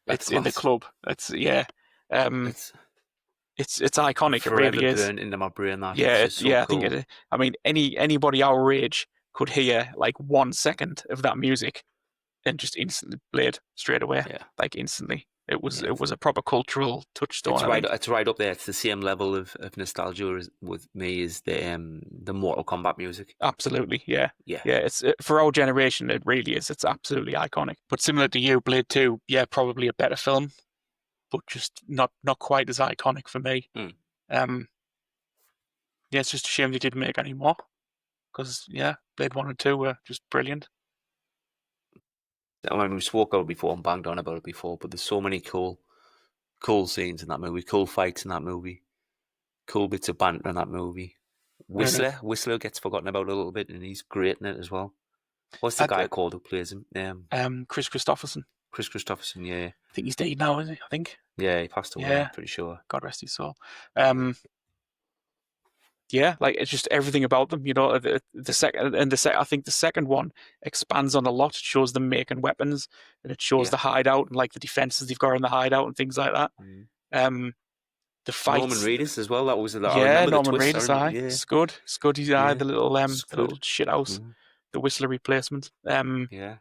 That's It's in the class. club. It's yeah. Um, It's it's iconic. It forever really is. burnt into my brain. That it's Yeah, just so yeah. I think cool. it. I mean, anybody our age could hear like 1 second of that music and just instantly Blade straight away, Yeah. like instantly. Yeah. It was a proper cultural touchstone. It's I right. think. It's right up there. It's the same level of nostalgia with me as the Mortal Kombat music. Absolutely, yeah, Yeah. yeah. It's for our generation. It really is. It's absolutely iconic. But similar to you, Blade Two, yeah, probably a better film, but just not quite as iconic for me. Mm. Um, yeah, it's just a shame they didn't make any more because yeah, Blade One and Two were just brilliant. I mean, we spoke about it before and banged on about it before, but there's so many cool scenes in that movie, cool fights in that movie, cool bits of banter in that movie. Uh, Whistler gets forgotten about a little bit, and he's great in it as well. What's the I, guy called who plays him? Chris Christopherson. Chris Christopherson. Yeah, I think he's dead now, isn't he? I think. yeah, he passed away. I'm Yeah. pretty sure. God rest his soul. Yeah, like it's just everything about them. The second and I think the second one expands on a lot. It shows them making weapons, and it shows Yeah. the hideout and like the defenses they've got in the hideout and things like that. Mm. The Norman fights. Reedus as well. That was I Yeah, remember the Norman twist. I Reedus, remember. aye. Yeah, Scuddy's eye, yeah. the little Scud. shit house, Mm. the Whistler replacement. Yeah.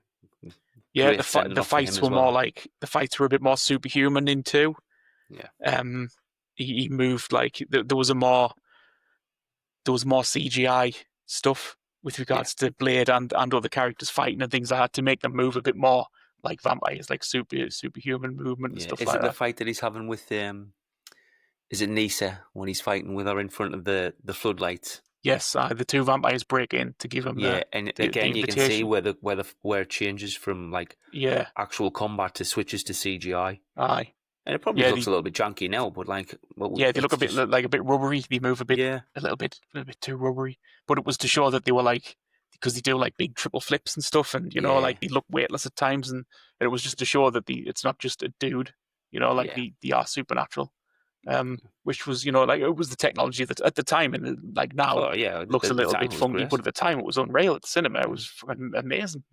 Yeah, Great sending the off for him fights as were more well. like the fights were a bit more superhuman in two. Yeah. He moved like there was more CGI stuff with Yeah. regards to Blade and other characters fighting and things like that to make them move a bit more like vampires, like superhuman movement and Yeah. stuff Is like it the that. fight that he's having with Is it Nisa when he's fighting with her in front of the floodlights? Yes, the two vampires break in to give him Yeah, and the again you can see invitation. where it changes from like Yeah, actual combat to switches to CGI, aye, and it probably yeah, looks a little bit janky now, but like, well, yeah. They look it's a bit just like a bit rubbery. They move yeah, a little bit too rubbery. But it was to show that they were like because they do like big triple flips and stuff, and yeah, like they look weightless at times, and it was just to show that it's not just a dude. Like yeah. they are supernatural. Which was like it was the technology that at the time and like now Oh yeah, looks a the little time bit was funky, great. but at the time it was unreal at the cinema. It Mm. was fucking amazing.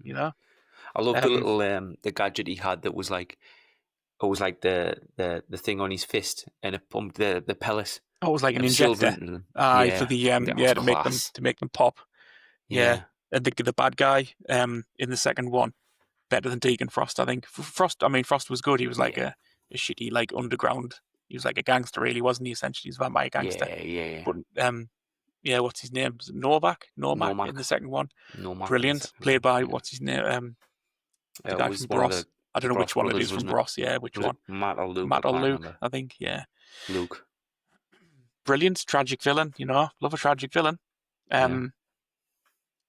I love the Um, little the gadget he had that was like it was like the thing on his fist and it pumped the pellet it was like an of silver injector. into them. Aye, for Yeah, the that was class. to make them pop. Yeah, Yeah, and the bad guy in the second one better than Deacon Frost. I think Frost was good. He was like yeah, a shitty like underground. He was like a gangster, really, wasn't he? Essentially, he's a vampire gangster. yeah, yeah. But yeah, what's his name? Was it Novak? Normac in the Nomak, second one. Nomak in the Brilliant. second Played one. by Yeah, what's his name? The it guy was from one of Bros. I the don't know which Bros one it brothers, is from wasn't it? Bros. Yeah, which Was it one? Matt or Luke? I Matt or can't Luke, remember. I think. Yeah. Luke. Brilliant, tragic villain. Love a tragic villain. Yeah. Um,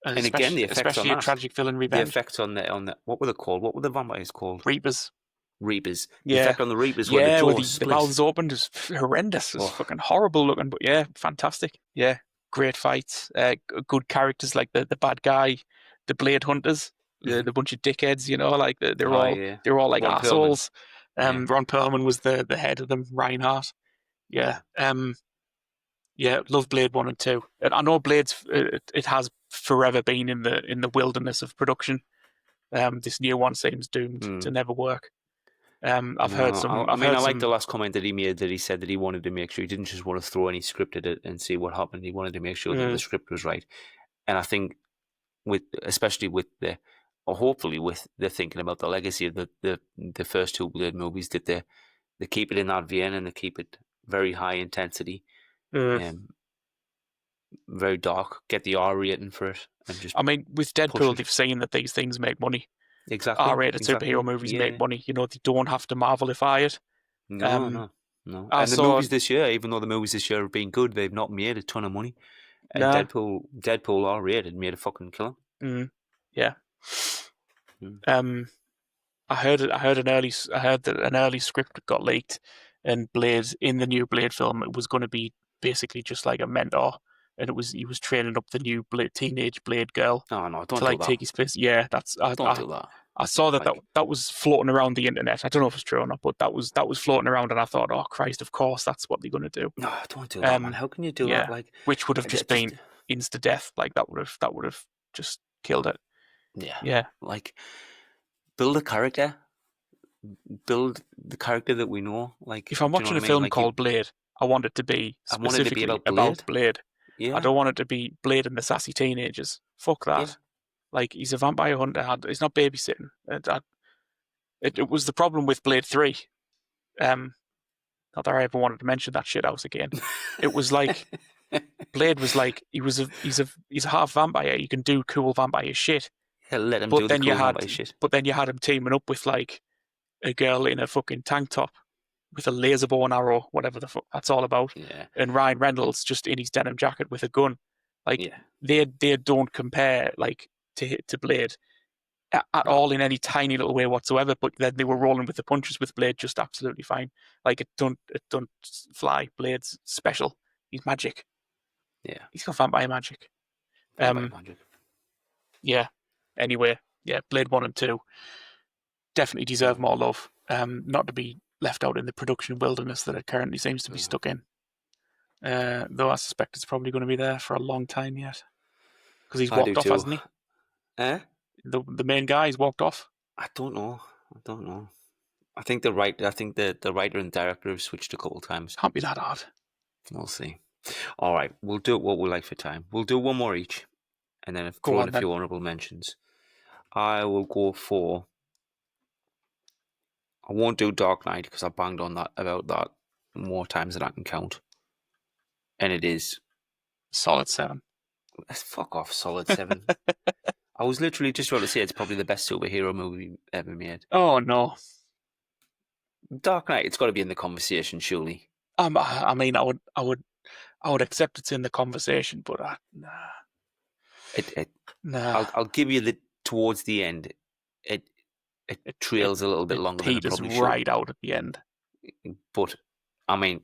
and And again, the effects on especially a that, tragic villain the revenge. effects on the what were they called? What were the vampires called? Reapers. Reapers. The Yeah, effect on the Reapers when the yeah. Where jaws the split. mouths opened is horrendous. It's Oh, fucking horrible looking, but yeah, fantastic. Yeah, great fights. Good characters like the bad guy, the Blade Hunters, mhm. the bunch of dickheads. Like Oh yeah. they're all like Ron Perlman. assholes. Yeah, Ron Perlman was the head of them. Reinhardt. Yeah. yeah, Yeah, love Blade 1 and 2. And I know it has forever been in the wilderness of production. This new one seems doomed to mm. never work. No, I I've mean, heard I like the some. last comment that he made. That he said that he wanted to make sure he didn't just want to throw any script at it and see what happened. He wanted to make sure that the Uh, script was right. And I think especially with or hopefully with the thinking about the legacy of the first two Blade movies, that they keep it in that vein and they keep it very high intensity, uh, um, very dark. Get the R rating for it and just I mean, with push Deadpool, it. they've seen that these things make money. Exactly, R-rated superhero exactly. movies make Yeah. money. They don't have to Marvelify it. No, Um, no, no. I And the saw. movies this year, even though the movies this year have been good, they've not made a ton of money. Nah. Deadpool R rated made a fucking killer. Mm, yeah. Mm. I heard that an early script got leaked, and Blade in the new Blade film it was going to be basically just like a mentor, and he was training up the new teenage Blade girl Oh no, to don't do like that. take his place. Yeah, that's Don't do that. I saw Like, that was floating around the internet. I don't know if it's true or not, but that was floating around, and I thought, oh Christ, of course that's what they're going to do. no, don't do that, man. Um, How can you do that? yeah, Like, which would have just just been insta death. Like that would have just killed it. yeah. Yeah. Like, build a character. Build the character that we know. Like, If I'm do you know watching a what I mean? film Like, you, called Blade, I want it to be I want it to be specifically about about Blade. Blade. I Yeah, don't want it to be Blade and the sassy teenagers. Fuck yeah. that. Like he's a vampire hunter. He's not babysitting. It was the problem with Blade 3. Not that I ever wanted to mention that shit house again. It was like Blade was like he's a half vampire. You can do cool vampire shit, Yeah, let him but do the then you cool had vampire shit. him teaming up with like a girl in a fucking tank top with a laser bow and arrow, whatever the fuck that's all about. Yeah, And Ryan Reynolds just in his denim jacket with a gun. Like yeah. they don't compare like to Blade at No, all in any tiny little way whatsoever. But then they were rolling with the punches with Blade just absolutely fine. Like it don't fly. Blade's special. He's magic. yeah. He's got vampire magic. Vampire Um, magic. yeah. Anyway, yeah, Blade 1 and 2 definitely deserve more love. Not to be left out in the production wilderness that it currently seems to be stuck in. Though I suspect it's probably going to be there for a long time yet. Because he's I do walked off, too. hasn't he? Eh? The main guy, he's walked off. I don't know. I think the writer and director have switched a couple times. Can't be that hard. We'll see. All right, we'll do what we like for time. We'll do one more each, and then throw in a few honorable mentions. I will go for. I won't do Dark Knight because I banged on about that more times than I can count, and it is solid 7. Fuck off, solid 7. I was literally just about to say it's probably the best superhero movie ever made. Oh no, Dark Knight. It's got to be in the conversation, surely. I mean, I would accept it's in the conversation, but nah. Nah. I'll give you towards the end. It trails a little bit longer than it probably should. Right out at the end. But I mean,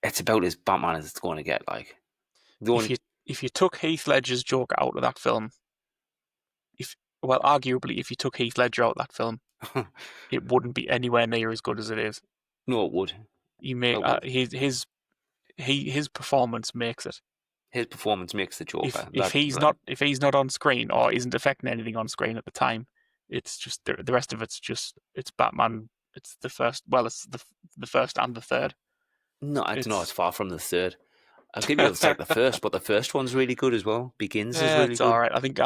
it's about as Batman as it's going to get. Like, if you took Heath Ledger's Joker out of that film, arguably, if you took Heath Ledger out of that film, it wouldn't be anywhere near as good as it is. No, it would. His performance makes it. His performance makes the Joker. If he's not on screen or isn't affecting anything on screen at the time, it's just the rest of it's Batman. It's the first. Well, it's the first and the third. No, it's far from the third. I'll give you it's like the first, but the first one's really good as well. Begins is really it's good. All right. I think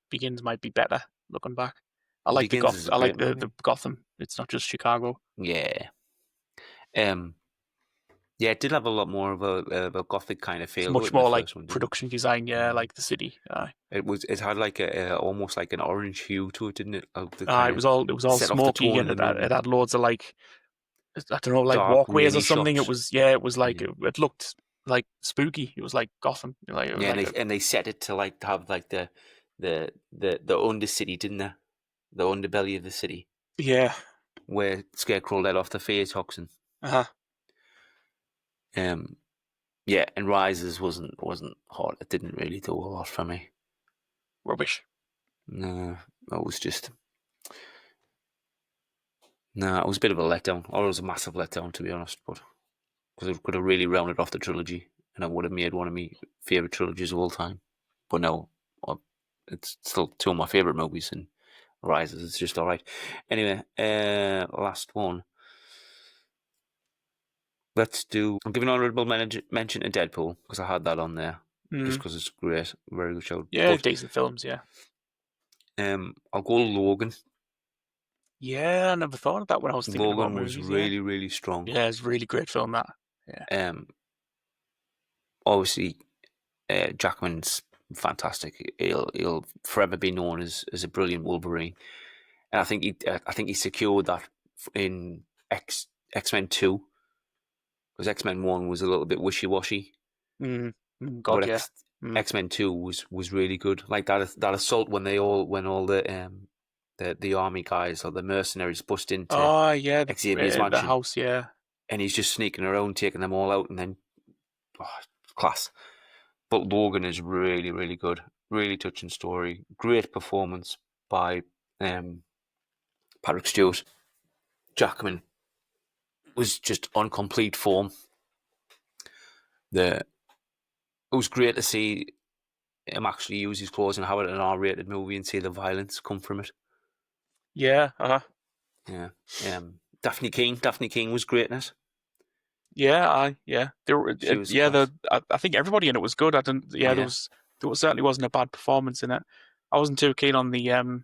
Begins might be better looking back. I like the Gotham. It's not just Chicago. Yeah. Yeah, it did have a lot more of a gothic kind of feel. It's much more like production design, like the city. It had like almost like an orange hue to it, didn't it? It was all smoky and it had loads of like, I don't know, like dark, walkways or something. Shots. It was like it looked like spooky. It was like Gotham. And they set it to like have like the undercity, didn't they? The underbelly of the city. Yeah. Where Scarecrow let off the fear toxin. Yeah, and Rises wasn't hot. It didn't really do a lot for me. Rubbish. No, it was just. No, it was a bit of a letdown, or it was a massive letdown, to be honest. But because it could have really rounded off the trilogy, and it would have made one of my favorite trilogies of all time. But no, it's still two of my favorite movies, and Rises is just all right. Anyway, last one. Let's do. I'm giving an honourable mention to Deadpool because I had that on there just because it's great, very good show. Yeah, decent films. Yeah. I'll go Logan. Yeah, I never thought of that when I was thinking Logan about movies. Was really, really strong. Yeah, it's a really great film. That. Yeah. Obviously, Jackman's fantastic. He'll forever be known as a brilliant Wolverine, and I think he secured that in X-Men 2. Because X-Men 1 was a little bit wishy-washy. God, yeah. X-Men 2 was really good. Like that assault when all the army guys or the mercenaries bust into Xavier's mansion. The house, yeah. And he's just sneaking around, taking them all out, and then class. But Logan is really, really good. Really touching story. Great performance by Patrick Stewart. Jackman was just on complete form. It was great to see him actually use his clothes and have it in an R-rated movie and see the violence come from it. Yeah. Yeah. Daphne King was great in it. Yeah. I think everybody in it was good. There certainly wasn't a bad performance in it. I wasn't too keen on the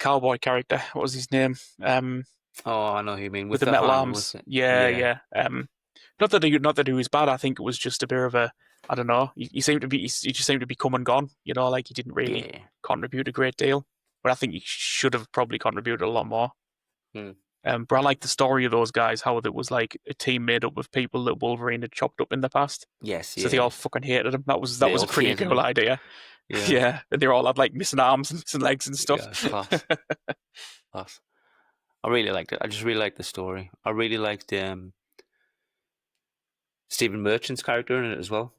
cowboy character. What was his name? I know who you mean. With the metal arms. Yeah. Not that he was bad. I think it was just a bit of a. I don't know. He just seemed to be come and gone. Like he didn't really contribute a great deal. But I think he should have probably contributed a lot more. But I like the story of those guys. How it was like a team made up of people that Wolverine had chopped up in the past. Yes. So they all fucking hated him. That was a pretty cool idea. Yeah. And they all had like missing arms and missing legs and stuff. Yeah, class. I really liked it. I just really liked the story. I really liked Stephen Merchant's character in it as well.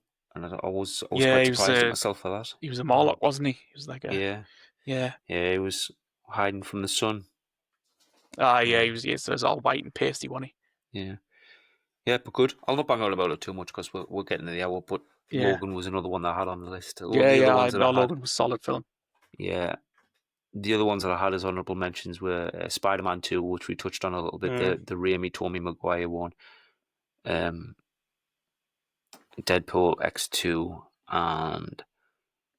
and I was Yeah, quite surprised at myself for that. he was a Morlock, wasn't he? He was like a Yeah, yeah. yeah, he was hiding from the sun. Ah, yeah, Yeah, he was. Yeah, so it was all white and pasty, wasn't yeah, yeah, but good. I'll not bang on about it too much because we're getting to the hour. But he? Yeah, Logan was another one that I had on the list. All yeah, the other yeah. ones that I No, had, Logan was a solid film. yeah, the other ones that I had as honourable mentions were Spider-Man 2, which we touched on a little bit, the Raimi Tobey Maguire one, um, Deadpool X2, and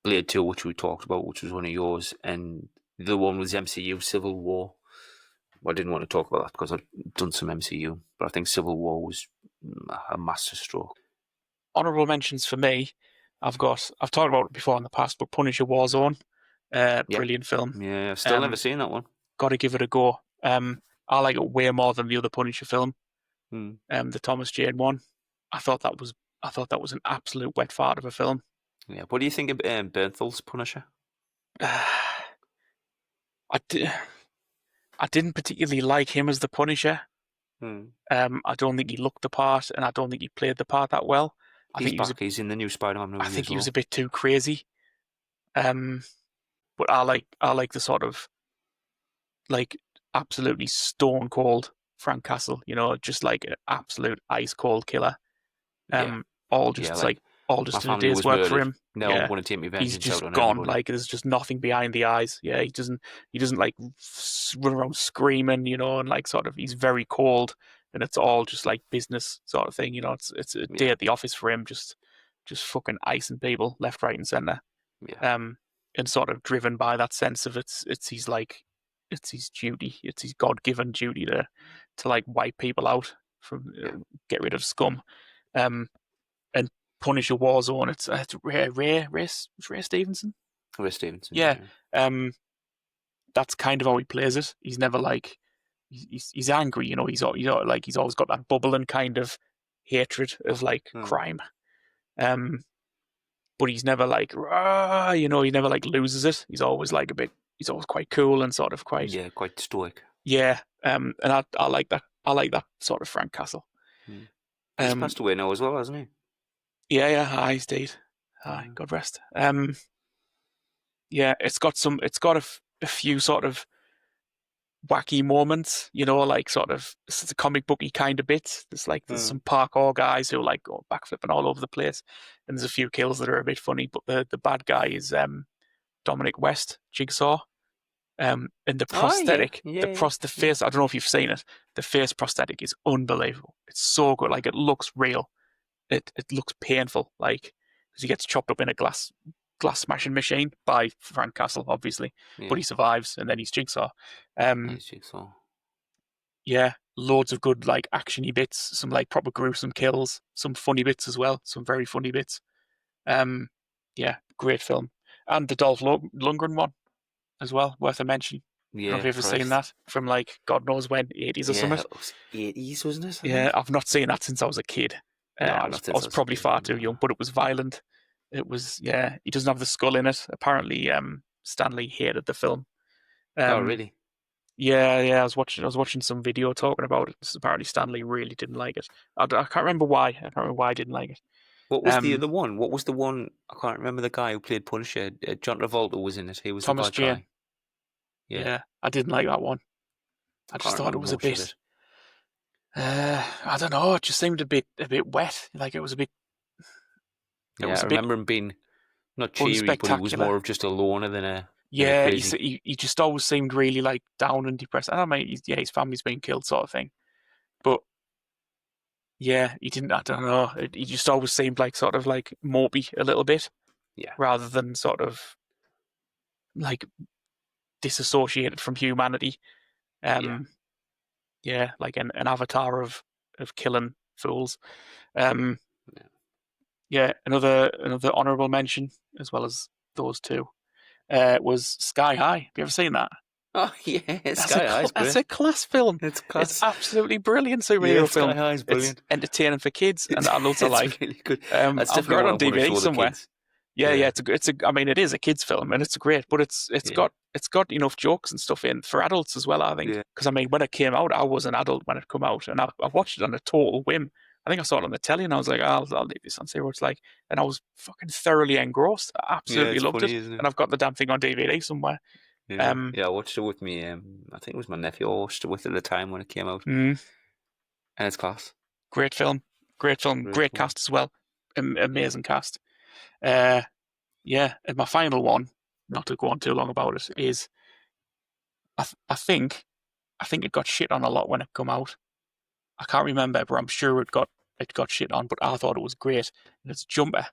Blade 2, which we talked about, which was one of yours, and the other one was MCU Civil War. Well, I didn't want to talk about that because I've done some MCU, but I think Civil War was a masterstroke. Honorable mentions for me. I've talked about it before in the past, but Punisher Warzone, Yep. brilliant film. Yeah, I've still never seen that one. Got to give it a go. I like it way more than the other Punisher film, Hmm. the Thomas Jane one. I thought that was an absolute wet fart of a film. Yeah. What do you think of Bernthal's Punisher? I didn't particularly like him as the Punisher. Hmm. I don't think he looked the part, and I don't think he played the part that well. He's back. He's in the new Spider-Man movie I think as he was well. a bit too crazy. But I like the sort of like absolutely stone cold Frank Castle. You know, just like an absolute ice cold killer. Yeah. All Yeah, just like all my just in a family day's was work for murdered. him. Now I'm Yeah, going to take my he's vengeance just out on gone. everybody. Like there's just nothing behind the eyes. Yeah, he doesn't like run around screaming, you know, and like sort of he's very cold, and it's all just like business sort of thing. You know, it's a day Yeah. at the office for him, just fucking icing people left, right, and center. Yeah. And sort of driven by that sense of it's his duty, it's his God given duty to like wipe people out from Yeah. get rid of scum. Um, and punish a war zone. It's Ray Stevenson. Ray Stevenson. Yeah. Yeah. That's kind of how he plays it. He's never like he's angry. You know, he's always got that bubbling kind of hatred of like crime. But he's never like you know, he never like loses it. He's always like he's always quite cool and sort of quite quite stoic. yeah. And I like that. I like that sort of Frank Castle. He's passed away now as well, hasn't he? Yeah, he's dead. God rest. Yeah, it's got a few sort of wacky moments, you know, like sort of it's a comic booky kind of bits. There's some parkour guys who like go backflipping all over the place, and there's a few kills that are a bit funny. But the bad guy is Dominic West, Jigsaw, and the prosthetic, the face. I don't know if you've seen it. The face prosthetic is unbelievable. It's so good. Like it looks real. It looks painful. Like because he gets chopped up in a glass smashing machine by Frank Castle, obviously, but he survives, and then he's Jigsaw. Nice Jigsaw. Yeah, loads of good like actiony bits, some like proper gruesome kills, some funny bits as well, some very funny bits. Yeah, great film, and the Dolph Lundgren one as well, worth a mention. Yeah, I don't know if you've ever seen that from like God knows when, 80s or something. It was 80s, wasn't it? Yeah, I've not seen that since I was a kid. No, I was probably far too young, but it was violent. It was, yeah, he doesn't have the skull in it. Apparently, Stanley hated the film. Oh, really? Yeah. I was watching some video talking about it. Apparently, Stanley really didn't like it. I can't remember why. I can't remember why I didn't like it. What was the other one? What was the one? I can't remember the guy who played Punisher. John Travolta was in it. He was Thomas the bad Jane. guy. Yeah, I didn't like that one. I just thought it was a bit. I don't know. It just seemed a bit wet. Like it was a bit. I remember him being not cheery, but he was more of just a loner than a. Yeah, he just always seemed really like down and depressed. I mean, his family's been killed, sort of thing. But yeah, he didn't. I don't know. He just always seemed like sort of like mopey a little bit. Yeah. Rather than sort of like disassociated from humanity. Yeah, like an avatar of killing fools. Yeah, another honourable mention as well as those two was Sky High. Have you ever seen that? Oh yeah, Sky High's brilliant. That's a class film. It's class. It's absolutely brilliant superhero film. Sky High's brilliant. It's entertaining for kids, and I love to like. It's really good. I've got it on DVD somewhere. Yeah, it's a. I mean, it is a kids' film, and it's great, but it's got enough jokes and stuff in for adults as well. I think because I mean, when it came out, I was an adult when it came out, and I watched it on a total whim. think I saw it on the telly, and I was like, I'll leave this on, see what it's like. And I was fucking thoroughly engrossed. I Yeah, absolutely it's loved funny, it, isn't it? and I've got the damn thing on DVD somewhere. Yeah, I watched it with me. I think it was my nephew. I watched it with at the time when it came out, Mm, and it's class. great film, great film, Great great film. cast as well, amazing cast. Uh, yeah, and my final one, not to go on too long about it, is I think it got shit on a lot when it come out. I can't remember, but I'm sure it got shit on. But I thought it was great. And it's Jumper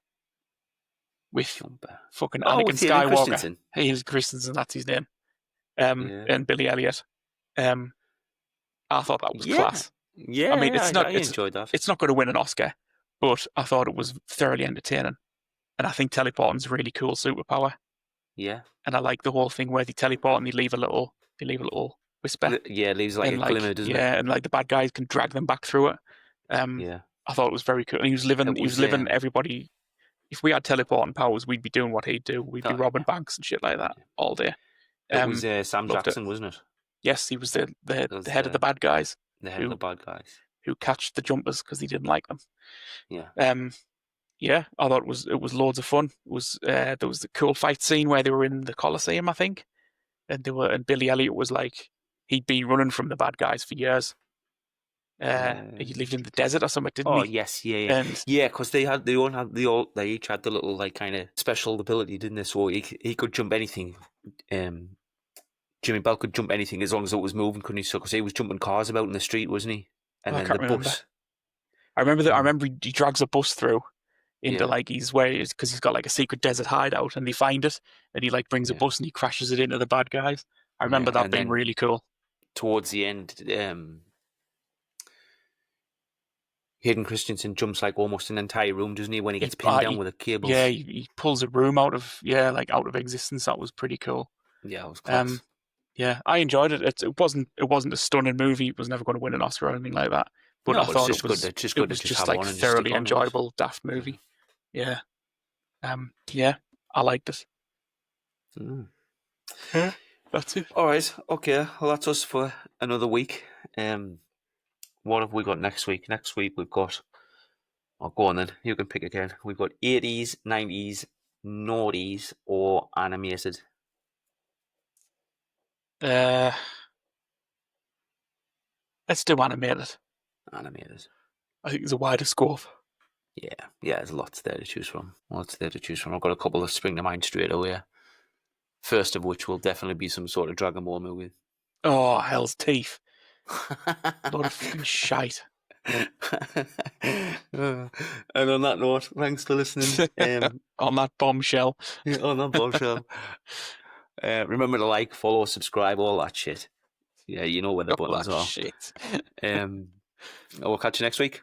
with Jumper. fucking Oh, Anakin with Hayden Skywalker. Christensen. Hayden Christensen, that's his name. Yeah. And Billy Elliot. I thought that was Yeah. class. I mean, Yeah, I enjoyed that. it's not going to win an Oscar, but I thought it was thoroughly entertaining. And I think teleporting's a really cool superpower. Yeah. And I like the whole thing where they teleport and they leave a little whisper. Yeah, it leaves like And a glimmer, doesn't it? and like the bad guys can drag them back through it. Yeah. I thought it was very cool. And he was living everybody. If we had teleporting powers, we'd be doing what he'd do. We'd be robbing banks and shit like that all day. It was Sam loved Jackson, wasn't it? Yes, he was the Was head of the bad guys The head of the bad guys. who catched the jumpers because he didn't like them. Yeah. Yeah, I thought it was loads of fun. It was there was the cool fight scene where they were in the Colosseum, I think, and Billy Elliot was like he'd been running from the bad guys for years. He lived in the desert or something, didn't he? Oh yes, yeah. Yeah, because they each had the little like kind of special ability, didn't they? So he could jump anything. Jimmy Bell could jump anything as long as it was moving, couldn't he? So because he was jumping cars about in the street, wasn't he? And then the bus. I remember he drags a bus through into like because he's got like a secret desert hideout, and they find it, and he like brings a bus and he crashes it into the bad guys. I remember that being really cool. Towards the end, Hayden Christensen jumps like almost an entire room, doesn't he? When he gets pinned down with a cable. Yeah, he pulls a room out of existence. That was pretty cool. Yeah, it was class. Yeah, I enjoyed it. It wasn't a stunning movie. It was never going to win an Oscar or anything like that. But I thought it was just like a thoroughly enjoyable daft movie. Yeah. Yeah, I liked it. Yeah, that's it. All right. Okay. Well, that's us for another week. What have we got next week? Next week we've got. Oh, go on then. You can pick again. We've got 80s, 90s, noughties, or animated. Let's do animated. Animated. I think there's a wider scope. Yeah, there's lots there to choose from. I've got a couple that spring to mind straight away. First of which will definitely be some sort of Dragon Ball movie. Oh, hell's teeth. A lot of fucking shite. And on that note, thanks for listening. On that bombshell. Remember to like, follow, subscribe, all that shit. Yeah, you know where the buttons are. Shit. We'll catch you next week.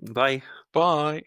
Bye. Bye.